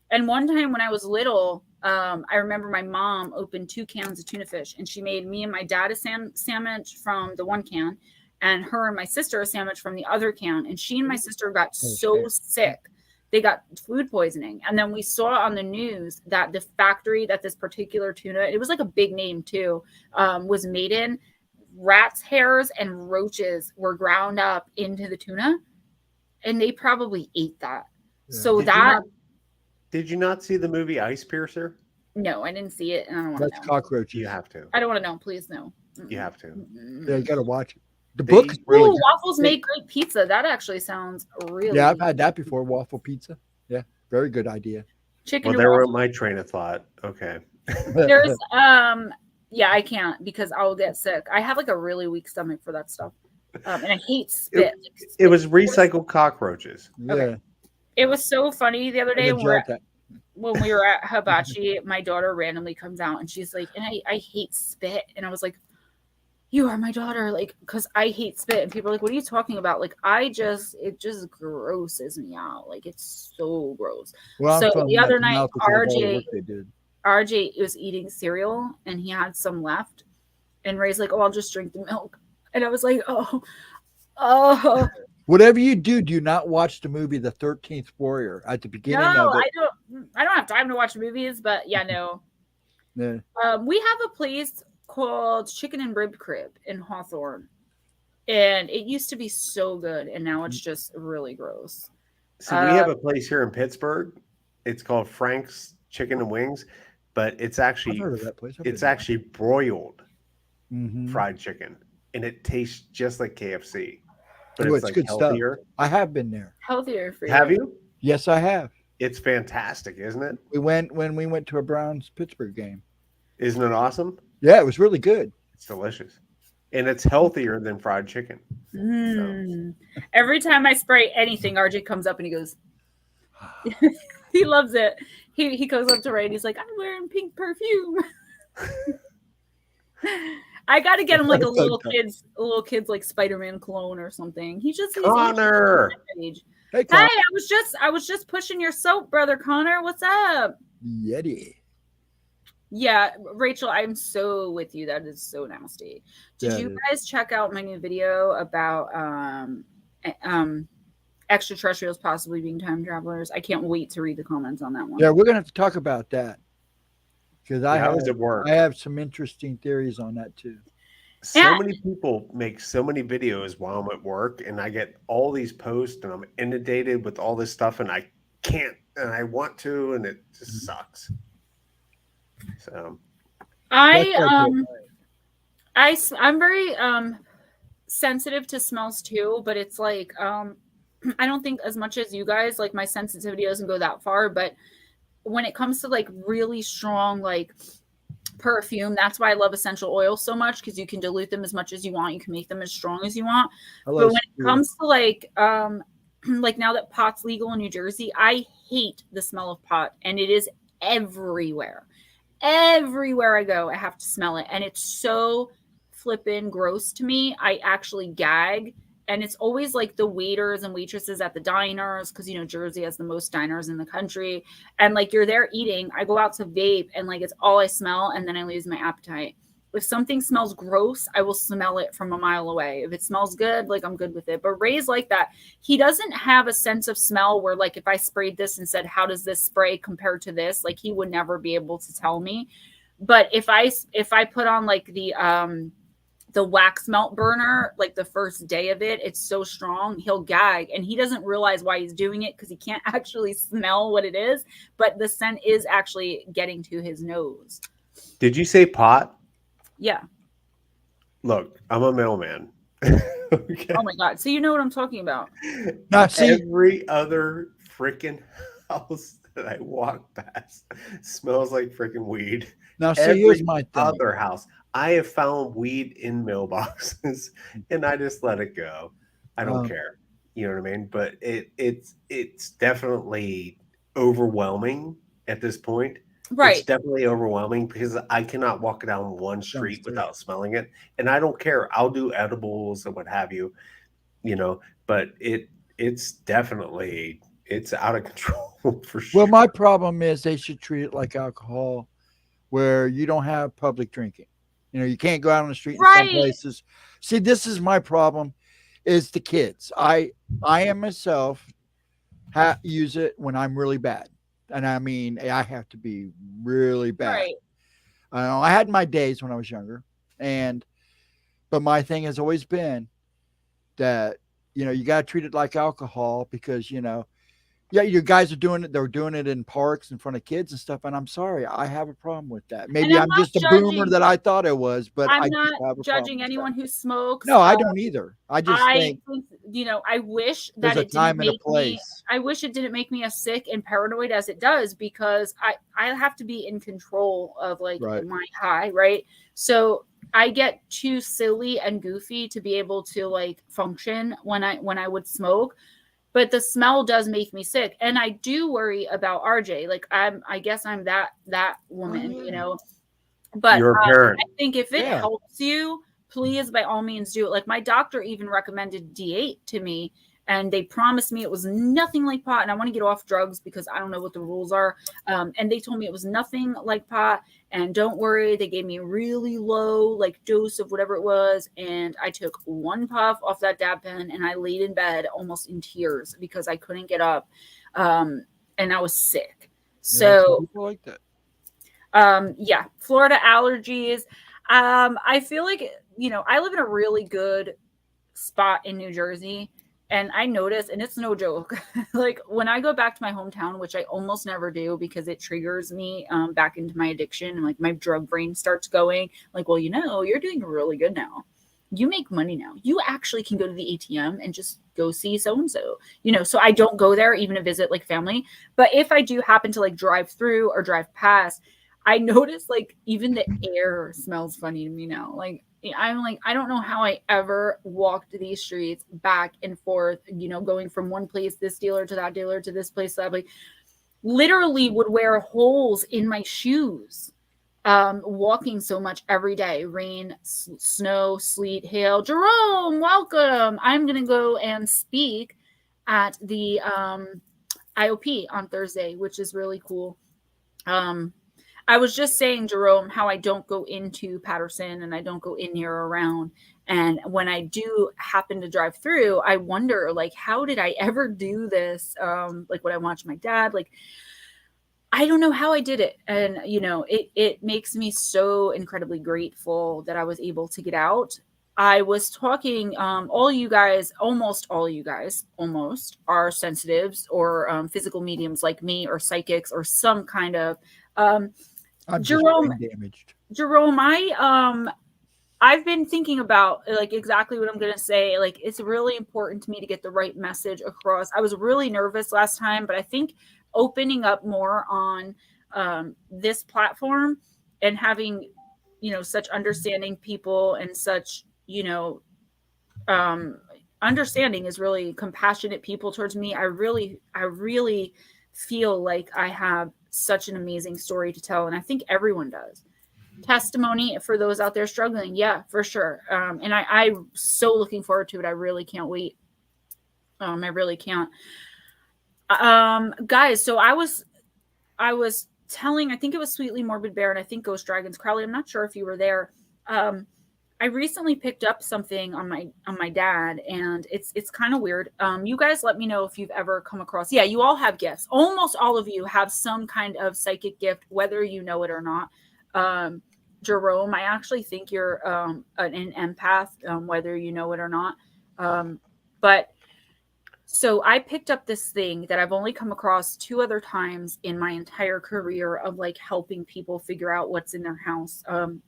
And one time when I was little, I remember my mom opened 2 cans of tuna fish and she made me and my dad a sandwich from the one can and her and my sister a sandwich from the other can. And she and my sister got so sick. They got food poisoning. And then we saw on the news that the factory that this particular tuna, it was like a big name too, was made in. Rats' hairs and roaches were ground up into the tuna and they probably ate that. Yeah. So Did you not see the movie Ice Piercer? no, I didn't see it and I don't want to That's know. cockroaches. You have to. I don't want to know. Please, no. You have to. Mm-mm. Yeah, you got to watch it. The They- book is really Ooh, good. waffles make great pizza. That actually sounds really. Yeah, I've had that before. Waffle pizza. Yeah, very good idea. chicken. Well, to there waffle. went my train of thought. Okay. There's yeah, I can't because I'll get sick. I have like a really weak stomach for that stuff, and I hate spit. It was recycled cockroaches. Yeah. Okay. It was so funny the other day And the gel when we were at Hibachi. My daughter randomly comes out and she's like, "And I hate spit," and I was like, "You are my daughter," like because I hate spit, and people are like, "What are you talking about?" Like it just grosses me out. Like it's so gross. Well, I'm So from the other the night, mouth because of all the RJ work they did. RJ was eating cereal and he had some left, and Ray's like, "Oh, I'll just drink the milk," and I was like, "Oh." Whatever you do not watch the movie The 13th Warrior at the beginning No, of it. I don't have time to watch movies, but yeah, no. Yeah. We have a place called Chicken and Rib Crib in Hawthorne, and it used to be so good, and now it's just really gross. So we have a place here in Pittsburgh. It's called Frank's Chicken and Wings, but it's I've actually heard of that place. it's actually broiled Mhm. fried chicken, and it tastes just like KFC, but Ooh, it's it's like good stuff. healthier. I have been there. Healthier for you. Have you? Yes, I have. It's fantastic, isn't it? We went when we went to a Browns Pittsburgh game. Isn't it awesome? Yeah, it was really good. It's delicious, and it's healthier than fried chicken. Mm. Every time I spray anything, RJ comes up and he goes, he loves it. He goes up to Ray and he's like, "I'm wearing pink perfume." I got to get him like a little kid's like Spider-Man clone or something. He's Connor. age. Hey, Hey, Con- I was just pushing your soap, brother Connor. What's up? Yeti. Yeah, Rachel, I'm so with you. That is so nasty. Did Yeah, you it is. guys check out my new video about extraterrestrials possibly being time travelers? I can't wait to read the comments on that one. Yeah, we're gonna have to talk about that because How does it work? I have some interesting theories on that too. So Yeah. many people make so many videos while I'm at work, and I get all these posts, and I'm inundated with all this stuff, and I can't, and I want to, and it just sucks. So I'm very sensitive to smells too, but it's like I don't think as much as you guys, like my sensitivity doesn't go that far, but when it comes to like really strong like perfume, that's why I love essential oils so much, because you can dilute them as much as you want, you can make them as strong as you want. I But love when it comes to like now that pot's legal in New Jersey, I hate the smell of pot, and it is everywhere. Everywhere I go, I have to smell it, and it's so flippin' gross to me. I actually gag, and it's always like the waiters and waitresses at the diners, because you know Jersey has the most diners in the country, and like you're there eating, I go out to vape, and like it's all I smell, and then I lose my appetite. if something smells gross, I will smell it from a mile away. If it smells good, like I'm good with it. But Ray's like that. He doesn't have a sense of smell where like if I sprayed this and said, how does this spray compare to this? Like he would never be able to tell me. But if I put on like the wax melt burner, like the first day of it, it's so strong, he'll gag, and he doesn't realize why he's doing it because he can't actually smell what it is, but the scent is actually getting to his nose. Did you say pot? Yeah. Look, I'm a mailman. Okay. Oh my God. So you know what I'm talking about. Now, see, Every other freaking house that I walk past smells like freaking weed. now, see, Every here's my thing. other house. I have found weed in mailboxes and I just let it go. I don't care. You know what I mean? But it's definitely overwhelming at this point. Right. It's definitely overwhelming because I cannot walk down one street without smelling it. And I don't care. I'll do edibles and what have you, you know, but it's definitely, it's out of control for sure. Well, my problem is they should treat it like alcohol where you don't have public drinking. You know, you can't go out on the street in some places. See, this is my problem is the kids. I am myself use it when I'm really bad. And I mean, I have to be really bad. Right. I had my days when I was younger, but my thing has always been that, you know, you got to treat it like alcohol because, you know, yeah, you guys are doing it. They're doing it in parks in front of kids and stuff. And I'm sorry, I have a problem with that. Maybe I'm just a boomer that I thought I was, but I'm I not judging anyone who smokes. No, I don't either. I just think, you know, I wish that it didn't make me. I wish it didn't make me as sick and paranoid as it does because I have to be in control of like my high, right? So I get too silly and goofy to be able to like function when I would smoke. But the smell does make me sick. And I do worry about RJ. Like I guess I'm that woman, you know. But you're a parent. I think if it helps you, please by all means do it. Like my doctor even recommended D8 to me. And they promised me it was nothing like pot. And I want to get off drugs because I don't know what the rules are. And they told me it was nothing like pot. And don't worry, they gave me a really low like dose of whatever it was. And I took one puff off that dab pen and I laid in bed almost in tears because I couldn't get up. And I was sick. So people like that. Yeah, Florida allergies. I feel like, you know, I live in a really good spot in New Jersey. And I notice, and it's no joke, like when I go back to my hometown, which I almost never do because it triggers me back into my addiction and like my drug brain starts going like, well, you know, you're doing really good now. You make money now. You actually can go to the ATM and just go see so-and-so, you know, so I don't go there even to visit like family. But if I do happen to like drive through or drive past, I notice like even the air smells funny to me now. Like, I'm like, I don't know how I ever walked these streets back and forth, you know, going from one place, this dealer to that dealer to this place, that place. Literally would wear holes in my shoes, walking so much every day. Rain, snow, sleet, hail. Jerome, welcome. I'm going to go and speak at the IOP on Thursday, which is really cool. I was just saying, Jerome, how I don't go into Patterson and I don't go in here around. And when I do happen to drive through, I wonder, like, how did I ever do this? Like when I watch my dad, like, I don't know how I did it. And, you know, it makes me so incredibly grateful that I was able to get out. I was talking, all you guys, almost all you guys, almost are sensitives or physical mediums like me or psychics or some kind of, Jerome, I've been thinking about like exactly what I'm going to say. Like, it's really important to me to get the right message across. I was really nervous last time, but I think opening up more on this platform and having, you know, such understanding people and such, you know, understanding is really compassionate people towards me. I really feel like I have such an amazing story to tell. And I think everyone does. Testimony for those out there struggling. Yeah, for sure. And I'm so looking forward to it. I really can't wait. I really can't. Guys, so I was telling, I think it was Sweetly Morbid Bear and I think Ghostdragonz Crowley. I'm not sure if you were there. I recently picked up something on my dad, and it's kind of weird. You guys let me know if you've ever come across. Yeah, you all have gifts. Almost all of you have some kind of psychic gift, whether you know it or not. Jerome, I actually think you're an empath, whether you know it or not. But so I picked up this thing that I've only come across 2 other times in my entire career of like helping people figure out what's in their house. Of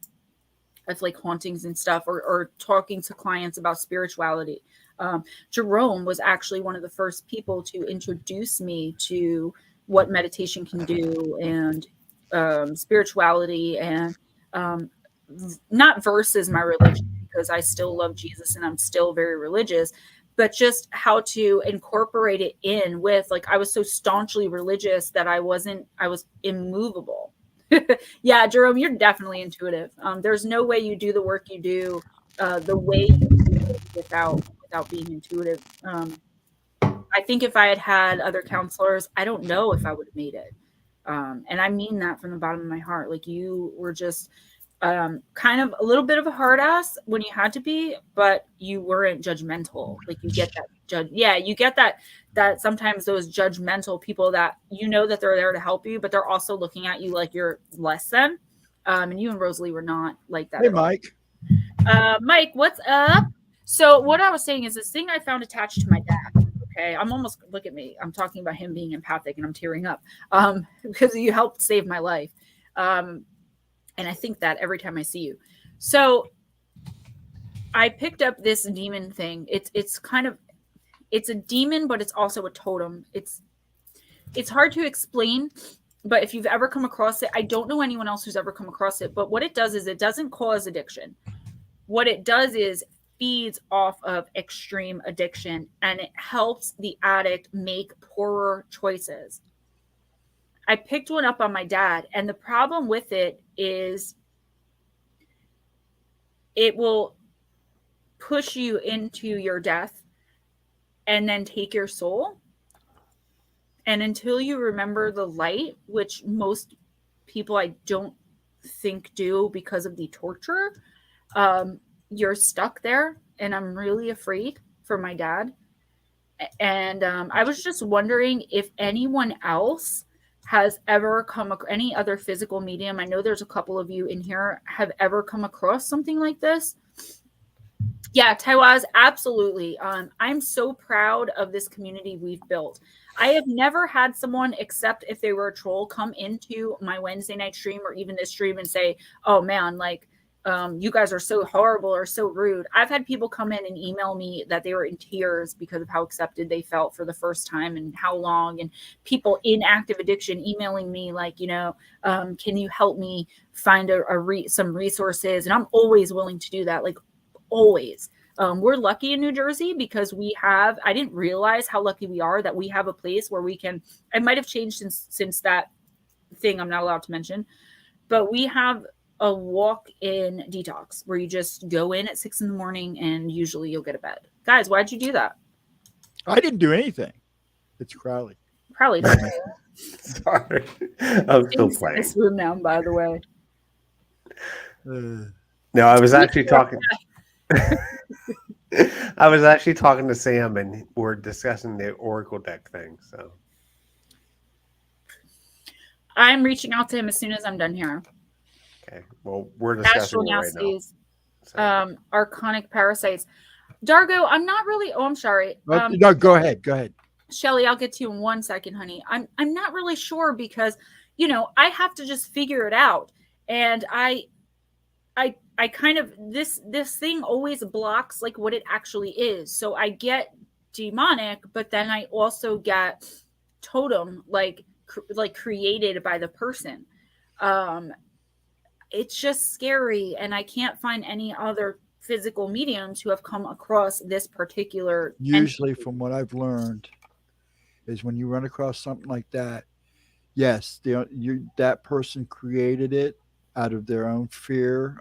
like hauntings and stuff, or talking to clients about spirituality. Jerome was actually one of the first people to introduce me to what meditation can do, and spirituality, and not versus my religion, because I still love Jesus and I'm still very religious, but just how to incorporate it in with, like, I was so staunchly religious that I was immovable. Yeah, Jerome, you're definitely intuitive. There's no way you do the work you do the way you do it without being intuitive. I think if I had had other counselors, I don't know if I would have made it. And I mean that from the bottom of my heart. Like, you were just kind of a little bit of a hard ass when you had to be, but you weren't judgmental. Like, you get that you get that sometimes those judgmental people that you know that they're there to help you, but they're also looking at you like you're less than. And you and Rosalie were not like that. Hey, Mike. Mike, what's up? So what I was saying is this thing I found attached to my dad. Okay, look at me. I'm talking about him being empathic and I'm tearing up because you helped save my life. And I think that every time I see you. So I picked up this demon thing. It's a demon, but it's also a totem. It's hard to explain, but if you've ever come across it, I don't know anyone else who's ever come across it, but what it does is it doesn't cause addiction. What it does is feeds off of extreme addiction, and it helps the addict make poorer choices. I picked one up on my dad, and the problem with it is it will push you into your death and then take your soul. And until you remember the light, which most people I don't think do because of the torture, you're stuck there. And I'm really afraid for my dad. And I was just wondering if anyone else has ever any other physical medium. I know there's a couple of you in here have ever come across something like this. Yeah, Taiwaz, absolutely. I'm so proud of this community we've built. I have never had someone, except if they were a troll, come into my Wednesday night stream or even this stream and say, oh man, like, you guys are so horrible or so rude. I've had people come in and email me that they were in tears because of how accepted they felt for the first time and how long, and people in active addiction emailing me like, can you help me find some resources? And I'm always willing to do that. Like, always. We're lucky in New Jersey because I didn't realize how lucky we are that we have a place where we can, it might have changed since that thing I'm not allowed to mention, but we have a walk-in detox where you just go in at 6 a.m. and usually you'll get a bed. Guys, why'd you do that? I didn't do anything. It's Crowley. Crowley doesn't. Sorry. I'm still playing. This room now, by the way. No, I was actually talking. I was actually talking to Sam, and we're discussing the Oracle deck thing. So I'm reaching out to him as soon as I'm done here. Okay. Well, we're discussing it right now. So. Archonic parasites. Dargo, I'm not really. Oh, I'm sorry. No, go ahead. Go ahead. Shelly, I'll get to you in 1 second, honey. I'm not really sure because, I have to just figure it out, and I kind of this thing always blocks like what it actually is. So I get demonic, but then I also get totem, like created by the person. It's just scary, and I can't find any other physical mediums who have come across this particular. Usually, from what I've learned, is when you run across something like that, yes, that person created it out of their own fear,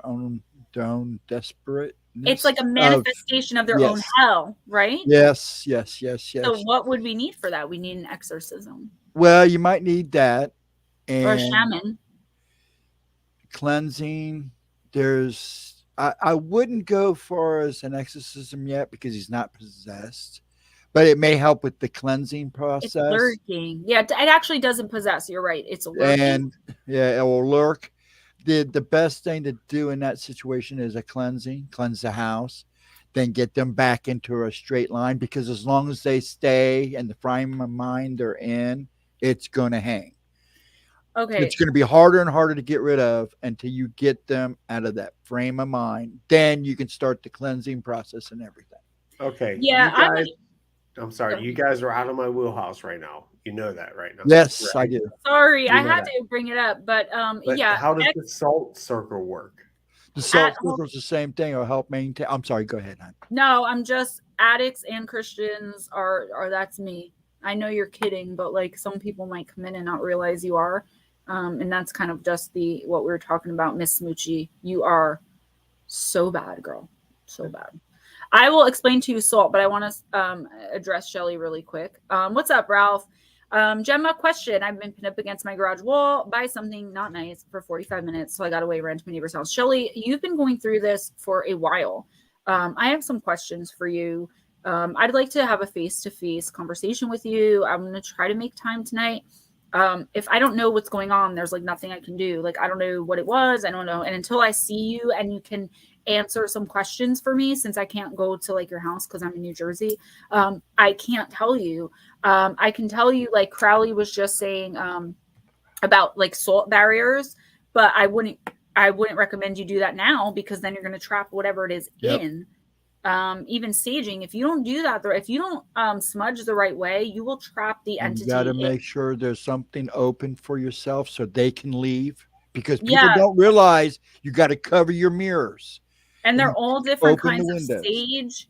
their own desperate. It's like a manifestation of their own hell, right? Yes. So what would we need for that? We need an exorcism. Well, you might need that. And or a shaman. Cleansing. There's I wouldn't go far as an exorcism yet because he's not possessed, but it may help with the cleansing It's process. lurking. Yeah, it actually doesn't possess. You're right. It's lurking. And yeah, it will lurk. The best thing to do in that situation is a cleansing, cleanse the house, then get them back into a straight line, because as long as they stay in the frame of mind they're in, it's going to hang. Okay. It's going to be harder and harder to get rid of until you get them out of that frame of mind. Then you can start the cleansing process and everything. Okay. Yeah, You guys, I'm sorry. You guys are out of my wheelhouse right now. You know that right now. Yes, right? I do. Sorry, You I know had that. to bring it up, but But yeah. how does the salt circle work? The salt home- circle is the same thing. It'll help maintain. I'm sorry. Go ahead, hon. No, I'm just addicts and Christians are that's me. I know you're kidding, but like some people might come in and not realize you are. And that's kind of just what we were talking about, Miss Smoochie. You are so bad, girl. So bad. I will explain to you salt, but I want to address Shelly really quick. What's up, Ralph? Gemma, question. I've been pinned up against my garage wall by something not nice for 45 minutes, so I got away, ran to my neighbor's house. Shelly, you've been going through this for a while. I have some questions for you. I'd like to have a face-to-face conversation with you. I'm going to try to make time tonight. If I don't know what's going on, there's like nothing I can do. Like, I don't know what it was. I don't know. And until I see you and you can answer some questions for me, since I can't go to like your house because I'm in New Jersey, I can't tell you. I can tell you, like Crowley was just saying about like salt barriers, but I wouldn't recommend you do that now, because then you're going to trap whatever it is in. Even saging, if you don't do that, if you don't smudge the right way, you will trap the entity. You got to make sure there's something open for yourself so they can leave, because people don't realize you got to cover your mirrors. And they're all different kinds of sage.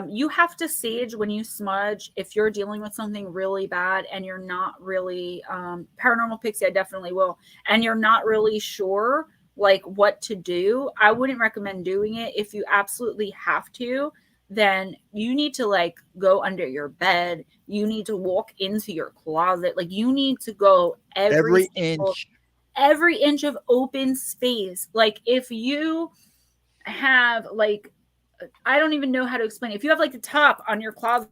You have to sage when you smudge if you're dealing with something really bad and you're not really paranormal pixie. I definitely will, and you're not really sure like what to do. I wouldn't recommend doing it. If you absolutely have to, then you need to like go under your bed. You need to walk into your closet. Like, you need to go every inch of open space. Like, if you have like, I don't even know how to explain it. If you have like the top on your closet.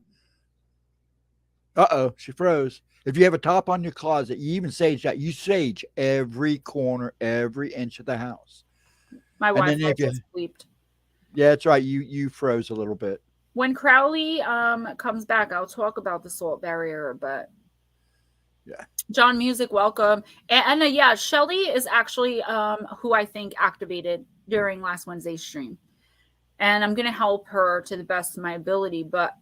Uh-oh, she froze. If you have a top on your closet, you even sage that. You sage every corner, every inch of the house. My Wi-Fi just bleeped. Yeah, that's right. You froze a little bit. When Crowley comes back, I'll talk about the salt barrier, but yeah. John Music, welcome. And yeah, Shelly is actually who I think activated during last Wednesday's stream. And I'm going to help her to the best of my ability, but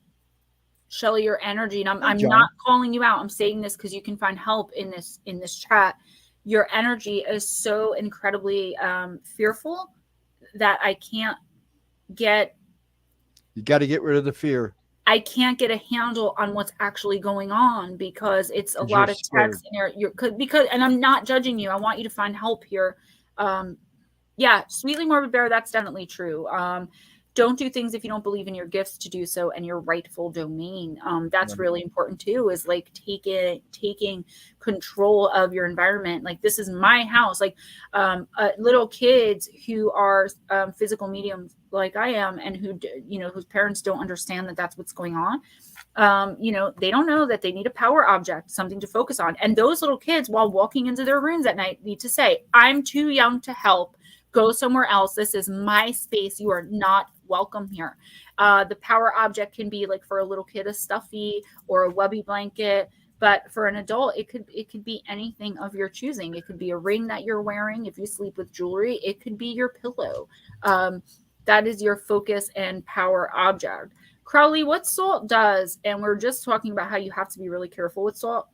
Shelly, your energy, and I'm not calling you out. I'm saying this because you can find help in this chat. Your energy is so incredibly fearful that I can't get. You got to get rid of the fear. I can't get a handle on what's actually going on, because it's a lot of text in there. Because I'm not judging you. I want you to find help here. Yeah, Sweetly Morbid Bear, that's definitely true. Don't do things if you don't believe in your gifts to do so and your rightful domain. That's really important too, is like taking control of your environment. Like, this is my house. Like little kids who are physical mediums like I am, and who, whose parents don't understand that that's what's going on. They don't know that they need a power object, something to focus on. And those little kids, while walking into their rooms at night, need to say, I'm too young to help. Go somewhere else. This is my space. You are not welcome here. The power object can be like, for a little kid, a stuffy or a wubby blanket, but for an adult, it could be anything of your choosing. It could be a ring that you're wearing. If you sleep with jewelry, it could be your pillow. That is your focus and power object. Crowley, what salt does, and we're just talking about how you have to be really careful with salt.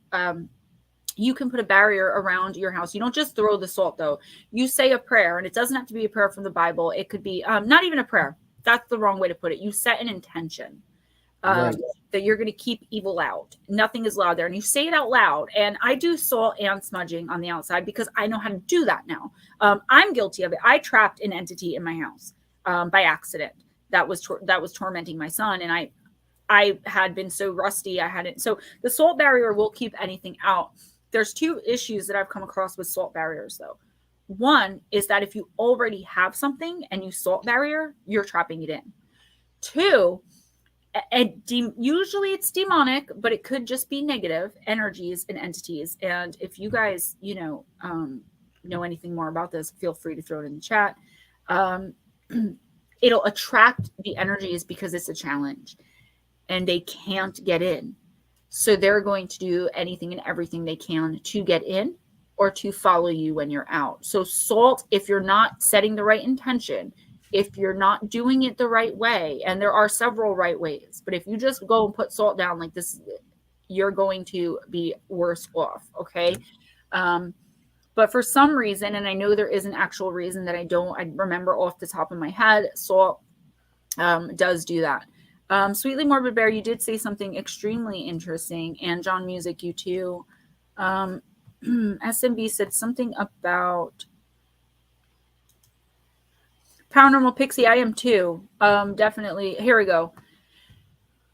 You can put a barrier around your house. You don't just throw the salt, though. You say a prayer, and it doesn't have to be a prayer from the Bible. It could be not even a prayer. That's the wrong way to put it. You set an intention that you're going to keep evil out. Nothing is allowed there. And you say it out loud. And I do salt and smudging on the outside because I know how to do that now. I'm guilty of it. I trapped an entity in my house by accident that was tormenting my son. And I had been so rusty. So the salt barrier will keep anything out. There's two issues that I've come across with salt barriers, though. one is that if you already have something and you salt barrier, you're trapping it in. Two, usually it's demonic, but it could just be negative energies and entities. And if you guys, know anything more about this, feel free to throw it in the chat. It'll attract the energies because it's a challenge and they can't get in. So they're going to do anything and everything they can to get in or to follow you when you're out. So salt, if you're not setting the right intention, if you're not doing it the right way, and there are several right ways, but if you just go and put salt down like this, you're going to be worse off. Okay. But for some reason, and I know there is an actual reason that I remember off the top of my head, salt does do that. Sweetly Morbid Bear, you did say something extremely interesting, and John Music, you too. SMB said something about Paranormal Pixie. I am too. Definitely. Here we go.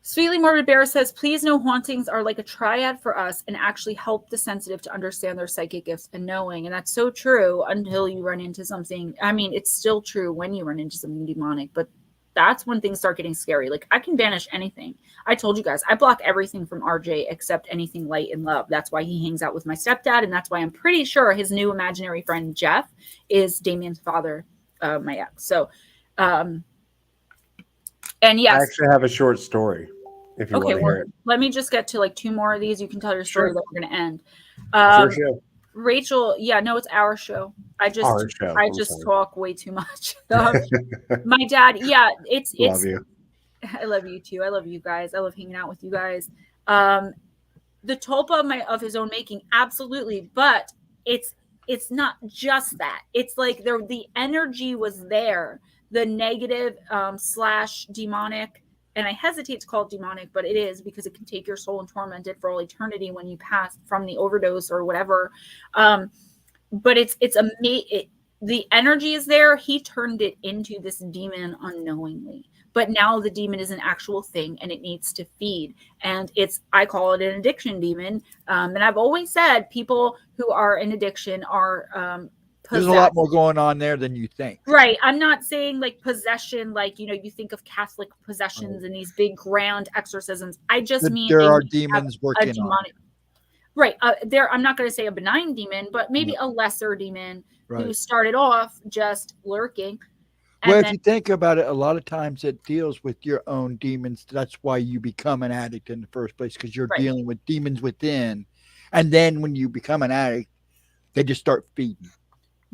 Sweetly Morbid Bear says, please know hauntings are like a triad for us and actually help the sensitive to understand their psychic gifts and knowing. And that's so true until you run into something. I mean, it's still true when you run into something demonic, but that's when things start getting scary. Like, I can banish anything. I told you guys, I block everything from RJ except anything light and love. That's why he hangs out with my stepdad. And that's why I'm pretty sure his new imaginary friend, Jeff, is Damien's father, my ex. So, and yes. I actually have a short story if you want to hear it. Let me just get to like 2 more of these. You can tell your story, that we're going to end. Sure. Rachel, no, it's our show. I just talk way too much. My dad, it's love you. I love you too. I love you guys. I love hanging out with you guys. The tulpa of his own making, absolutely, but it's not just that. It's like the energy was there, the negative / demonic. And I hesitate to call it demonic, but it is, because it can take your soul and torment it for all eternity when you pass from the overdose or whatever. But the energy is there. He turned it into this demon unknowingly. But now the demon is an actual thing and it needs to feed. And I call it an addiction demon. And I've always said people who are in addiction are there's a lot more going on there than you think. Right. I'm not saying like possession, like, you think of Catholic possessions and these big grand exorcisms. I just mean there are demons working on it. Right. I'm not going to say a benign demon, but maybe a lesser demon who started off just lurking. Well, if you think about it, a lot of times it deals with your own demons. That's why you become an addict in the first place, because you're dealing with demons within. And then when you become an addict, they just start feeding.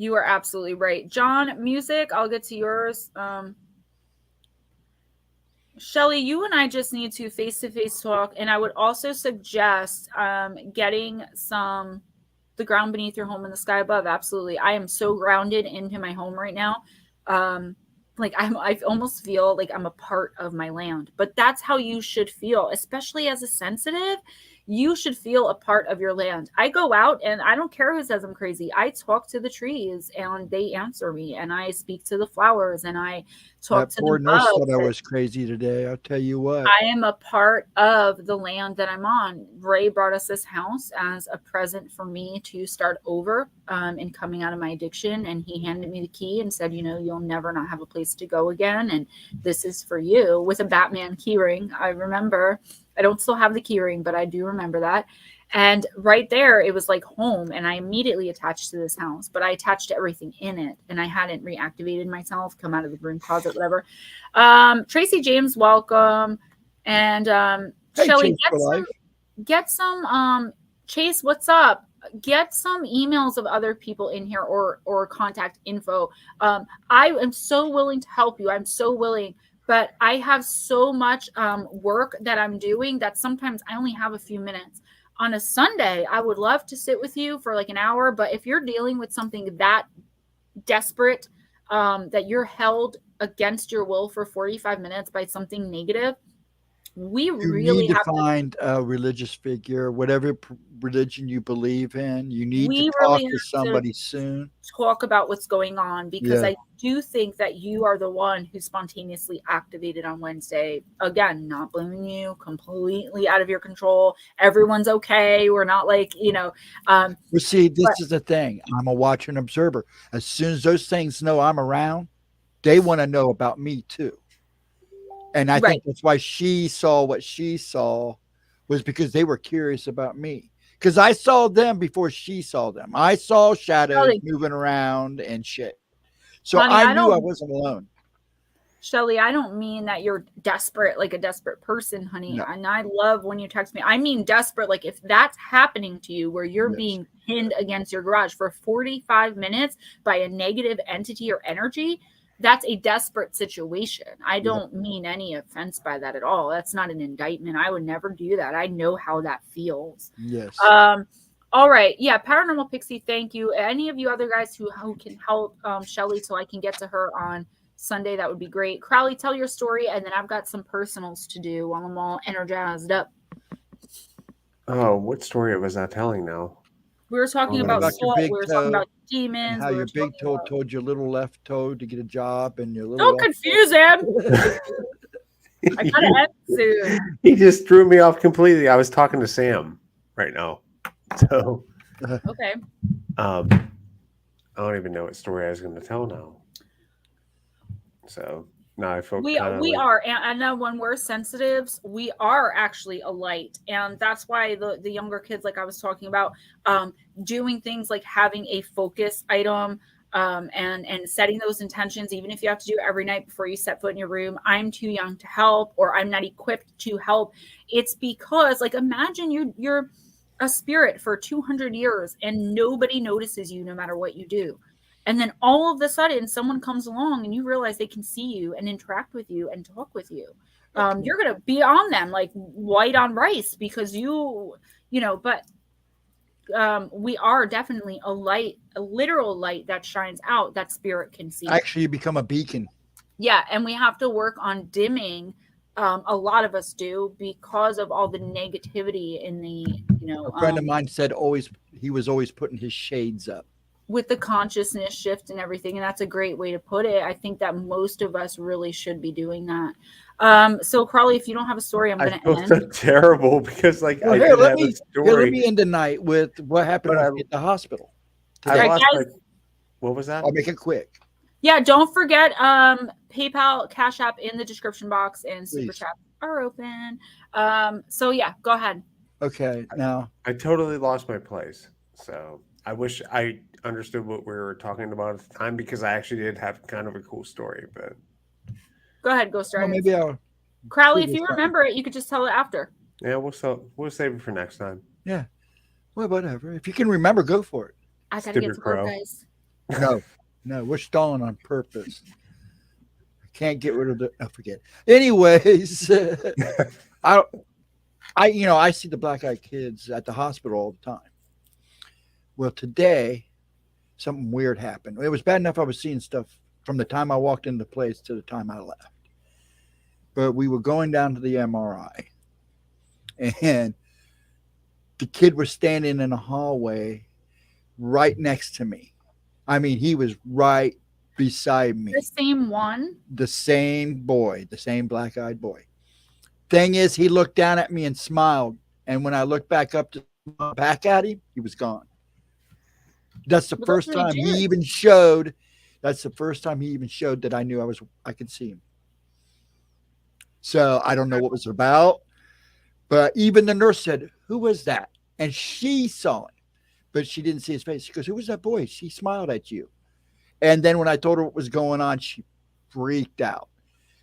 You are absolutely right. John Music, I'll get to yours. Shelly, you and I just need to face-to-face talk. And I would also suggest getting the ground beneath your home and the sky above. Absolutely. I am so grounded into my home right now. I almost feel like I'm a part of my land. But that's how you should feel, especially as a sensitive. You should feel a part of your land. I go out and I don't care who says I'm crazy. I talk to the trees and they answer me, and I speak to the flowers and I talk to the bugs. That poor nurse thought I was crazy today. I'll tell you what. I am a part of the land that I'm on. Ray brought us this house as a present for me to start over in coming out of my addiction. And he handed me the key and said, you'll never not have a place to go again. And this is for you, with a Batman keyring. I remember. I don't still have the keyring, but I do remember that. And right there, it was like home. And I immediately attached to this house, but I attached to everything in it. And I hadn't reactivated myself, come out of the broom closet, whatever. Tracy James, welcome. And hey, Shelly, get some Chase, what's up? Get some emails of other people in here or contact info. I am so willing to help you. I'm so willing. But I have so much work that I'm doing that sometimes I only have a few minutes. On a Sunday, I would love to sit with you for like an hour. But if you're dealing with something that desperate, that you're held against your will for 45 minutes by something negative, we You really need to have to, find a religious figure, whatever religion you believe in. You need to we talk really to have to somebody soon. talk about what's going on, because Yeah. I do think that you are the one who spontaneously activated on Wednesday. Again, not blaming you, completely out of your control. Everyone's okay. We're not like, Well, see, this but- is the thing. I'm a watcher and observer. As soon as those things know I'm around, they want to know about me too. And I Right. think that's why she saw what she saw, was because they were curious about me. Because I saw them before she saw them. I saw shadows Shelly. moving around and shit. So Honey, I knew I wasn't alone. Shelly, I don't mean that you're desperate, like a desperate person, honey. No. And I love when you text me. I mean desperate, like if that's happening to you, where you're Yes. being pinned against your garage for 45 minutes by a negative entity or energy, that's a desperate situation. I don't mean any offense by that at all. That's not an indictment. I would never do that. I know how that feels. Yes. All right. Yeah. Paranormal Pixie, thank you. Any of you other guys who can help Shelly so I can get to her on Sunday, that would be great. Crowley, tell your story, and then I've got some personals to do while I'm all energized up. Oh, what story was I telling now? We were talking Oh, about about your salt. big We were toe talking about and demons. how we were your big talking toe about- told your little left toe to get a job, and your little Don't left confuse him. I gotta end soon. He just threw me off completely. I was talking to Sam right now. So Okay. I don't even know what story I was going to tell now. So now I feel We kinda are, and I know when we're sensitives, we are actually a light, and that's why the younger kids, like I was talking about, doing things like having a focus item, and setting those intentions, even if you have to do it every night before you set foot in your room. I'm too young to help, or I'm not equipped to help. It's because, like, imagine you're a spirit for 200 years and nobody notices you no matter what you do. And then all of a sudden someone comes along and you realize they can see you and interact with you and talk with you. You're going to be on them like white on rice, because but we are definitely a light, a literal light that shines out that spirit can see. Actually, you become a beacon. Yeah. And we have to work on dimming. A lot of us do, because of all the negativity in the, A friend of mine said he was always putting his shades up. With the consciousness shift and everything. And that's a great way to put it. I think that most of us really should be doing that. So Crowley, if you don't have a story, I'm going I to feel end. so terrible because Well, I here, did let have a me story. end the night with what happened But with me at the hospital. I Alright, lost guys. what was that? I'll make it quick. Yeah, don't forget PayPal, Cash App in the description box, and Super Please. Chat are open. So yeah, go ahead. Okay, now I totally lost my place. So I wish I understood what we were talking about at the time, because I actually did have kind of a cool story. But Go ahead, Ghostdragonz. maybe I'll. Crowley, if figure you something. remember it, you could just tell it after. yeah, we'll save it for next time. Yeah. Well, whatever. If you can remember, go for it. I gotta Stupid get to crow. work, guys. No, we're stalling on purpose. I can't get rid of the. I forget. Anyways, I see the black-eyed kids at the hospital all the time. Well, today, something weird happened. It was bad enough I was seeing stuff from the time I walked into the place to the time I left. But we were going down to the MRI, and the kid was standing in a hallway right next to me. I mean, he was right beside me. The same one. The same boy, the same black-eyed boy. Thing is, he looked down at me and smiled. And when I looked back up to smile back at him, he was gone. That's the Well, first that's what time he he did. even showed. That's the first time he even showed that I knew I could see him. So I don't know what it was about. But even the nurse said, "Who was that?" And she saw it, but she didn't see his face. She goes, "Who was that boy? She smiled at you." And then when I told her what was going on, she freaked out.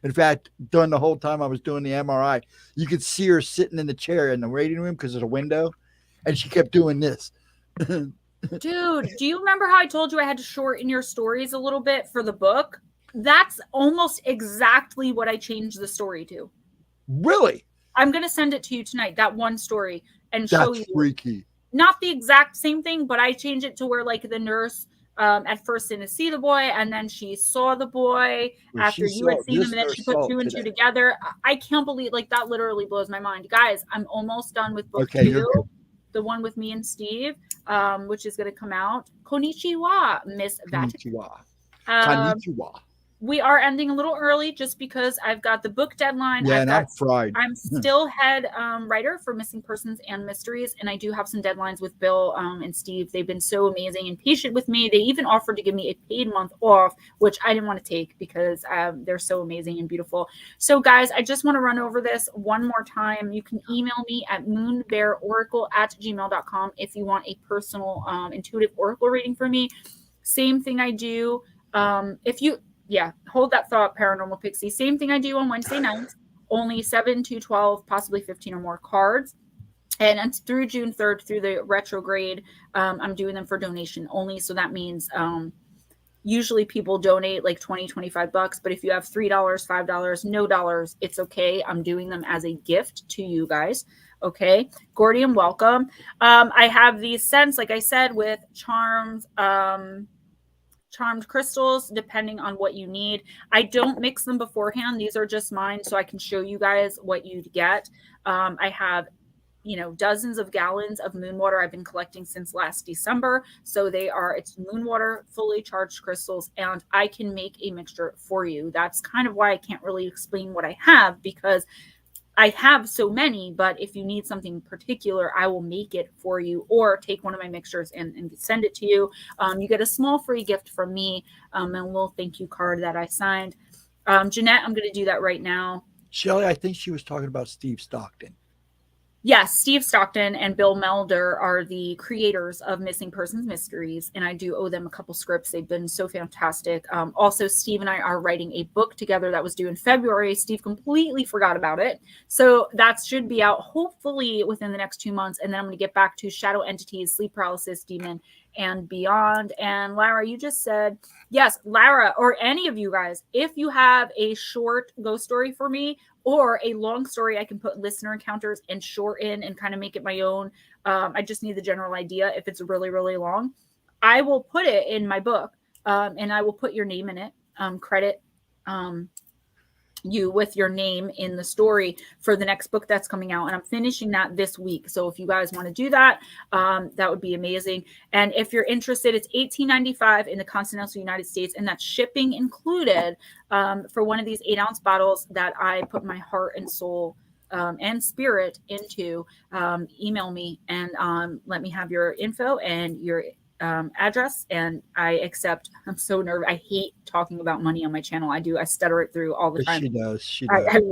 In fact, during the whole time I was doing the MRI, you could see her sitting in the chair in the waiting room because there's a window, and she kept doing this. Dude, do you remember how I told you I had to shorten your stories a little bit for the book? That's almost exactly what I changed the story to. Really? I'm going to send it to you tonight, that one story, and show That's you. freaky. Not the exact same thing, but I changed it to where, like, the nurse at first didn't see the boy, and then she saw the boy after you had seen him, and then she put two and two together. I can't believe, like, that literally blows my mind. Guys, I'm almost done with book 2, the one with me and Steve, which is going to come out. Konnichiwa, Miss Konnichiwa. Konnichiwa. We are ending a little early just because I've got the book deadline. Yeah, and I'm fried. I'm still head writer for Missing Persons and Mysteries, and I do have some deadlines with Bill and Steve. They've been so amazing and patient with me. They even offered to give me a paid month off, which I didn't want to take because they're so amazing and beautiful. So, guys, I just want to run over this one more time. You can email me at moonbearoracle@gmail.com if you want a personal intuitive oracle reading for me. Same thing I do. Yeah, hold that thought, Paranormal Pixie. Same thing I do on Wednesday nights, only 7 to 12, possibly 15 or more cards. And through June 3rd, through the retrograde, I'm doing them for donation only. So that means usually people donate like $20, $25. But if you have $3, $5, no dollars, it's okay. I'm doing them as a gift to you guys. Okay. Gordian, welcome. I have these scents, like I said, with charms, charmed crystals, depending on what you need. I don't mix them beforehand. These are just mine, so I can show you guys what you'd get. I have, dozens of gallons of moon water I've been collecting since last December. So it's moon water, fully charged crystals, and I can make a mixture for you. That's kind of why I can't really explain what I have, because I have so many, but if you need something particular, I will make it for you or take one of my mixtures and send it to you. You get a small free gift from me and a little thank you card that I signed. Jeanette, I'm going to do that right now. Shelly, I think she was talking about Steve Stockton. Yes, Steve Stockton and Bill Melder are the creators of Missing Persons Mysteries, and I do owe them a couple scripts. They've been so fantastic. Also, Steve and I are writing a book together that was due in February. Steve completely forgot about it. So that should be out hopefully within the next 2 months, and then I'm going to get back to Shadow Entities, Sleep Paralysis, Demon, and Beyond. And Lara, you just said, yes, Lara, or any of you guys, if you have a short ghost story for me, or a long story I can put listener encounters and shorten and kind of make it my own. I just need the general idea. If it's really, really long, I will put it in my book and I will put your name in it, credit you with your name in the story for the next book that's coming out. And I'm finishing that this week. So if you guys want to do that, that would be amazing. And if you're interested, it's $18.95 in the continental United States. And that's shipping included for one of these 8-ounce bottles that I put my heart and soul and spirit into. Email me and let me have your info and your address, and I accept. I'm so nervous. I hate talking about money on my channel. I stutter it through all the time. She does.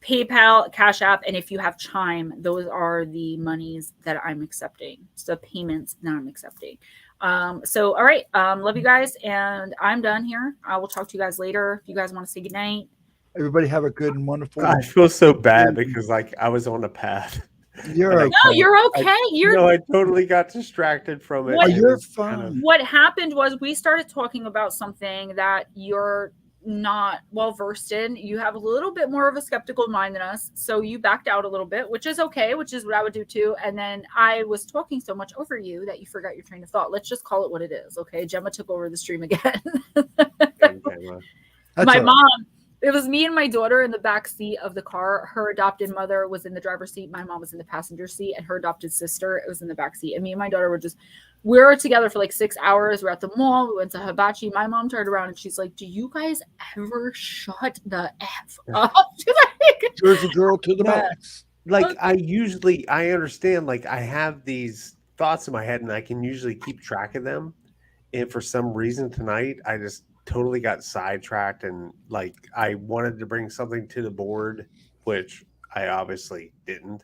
PayPal, Cash App, and if you have Chime, those are the monies that I'm accepting. So payments that I'm accepting. So all right, love you guys, and I'm done here. I will talk to you guys later. If you guys want to say goodnight. Everybody have a good and wonderful. I feel so bad because I was on a path. You're okay. No, you're okay. I totally got distracted from it. You're fine. What happened was we started talking about something that you're not well versed in. You have a little bit more of a skeptical mind than us, so you backed out a little bit, which is okay, which is what I would do too. And then I was talking so much over you that you forgot your train of thought. Let's just call it what it is, okay? Gemma took over the stream again. My mom. It was me and my daughter in the back seat of the car. Her adopted mother was in the driver's seat. My mom was in the passenger seat, and her adopted sister was in the back seat. And me and my daughter we were together for like 6 hours. We're at the mall. We went to Hibachi. My mom turned around and she's like, "Do you guys ever shut the F up?" There's a girl to the max. Like I understand. Like I have these thoughts in my head, and I can usually keep track of them. And for some reason tonight, I just totally got sidetracked, and like I wanted to bring something to the board, which I obviously didn't,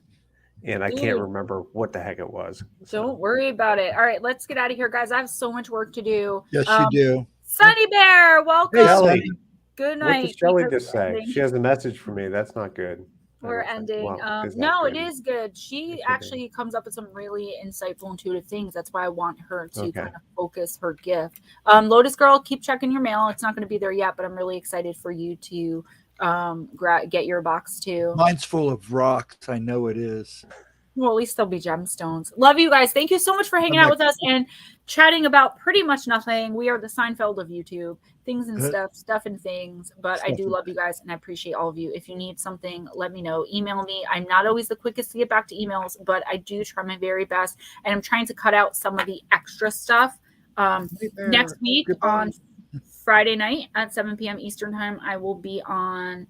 and I can't remember what the heck it was. Don't worry about it. All right, let's get out of here, guys. I have so much work to do. Yes, you do. Sunny Bear, welcome. Hey, Shelly. Good night. What does Shelly just say? She has a message for me. That's not good. We're ending. Well, no, it is good. She actually comes up with some really insightful, intuitive things. That's why I want her to kind of focus her gift. Lotus Girl, keep checking your mail. It's not going to be there yet, but I'm really excited for you to get your box too. Mine's full of rocks. I know it is. Well, at least there'll be gemstones. Love you guys. Thank you so much for hanging out with us and chatting about pretty much nothing. We are the Seinfeld of YouTube. Things and stuff and things. But I do love you guys and I appreciate all of you. If you need something, let me know. Email me. I'm not always the quickest to get back to emails, but I do try my very best. And I'm trying to cut out some of the extra stuff. Next week on Friday night at 7 p.m. Eastern time, I will be on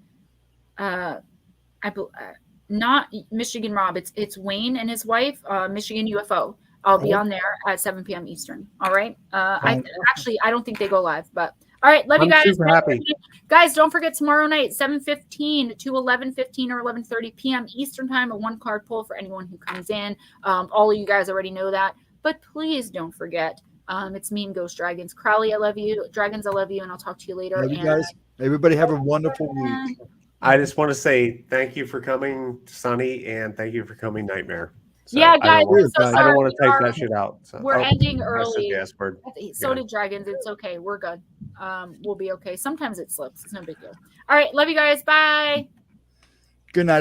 not Michigan Rob. It's Wayne and his wife, Michigan UFO. I'll be on there at 7 p.m. Eastern. All right. I don't think they go live, but all right. Love you guys. Super happy. Guys, don't forget tomorrow night, 7:15 to 11:15 or 11:30 p.m. Eastern time, a 1-card pull for anyone who comes in. All of you guys already know that, but please don't forget. It's me and Ghostdragonz. Crowley, I love you. Dragons, I love you, and I'll talk to you later. Love you guys. Everybody have a wonderful week. I just want to say thank you for coming, Sunny, and thank you for coming, Nightmare. So yeah, guys, I don't want to take that shit out. So. We're ending early. So Yeah. did Dragons. It's okay. We're good. We'll be okay. Sometimes it slips. It's no big deal. All right. Love you guys. Bye. Good night.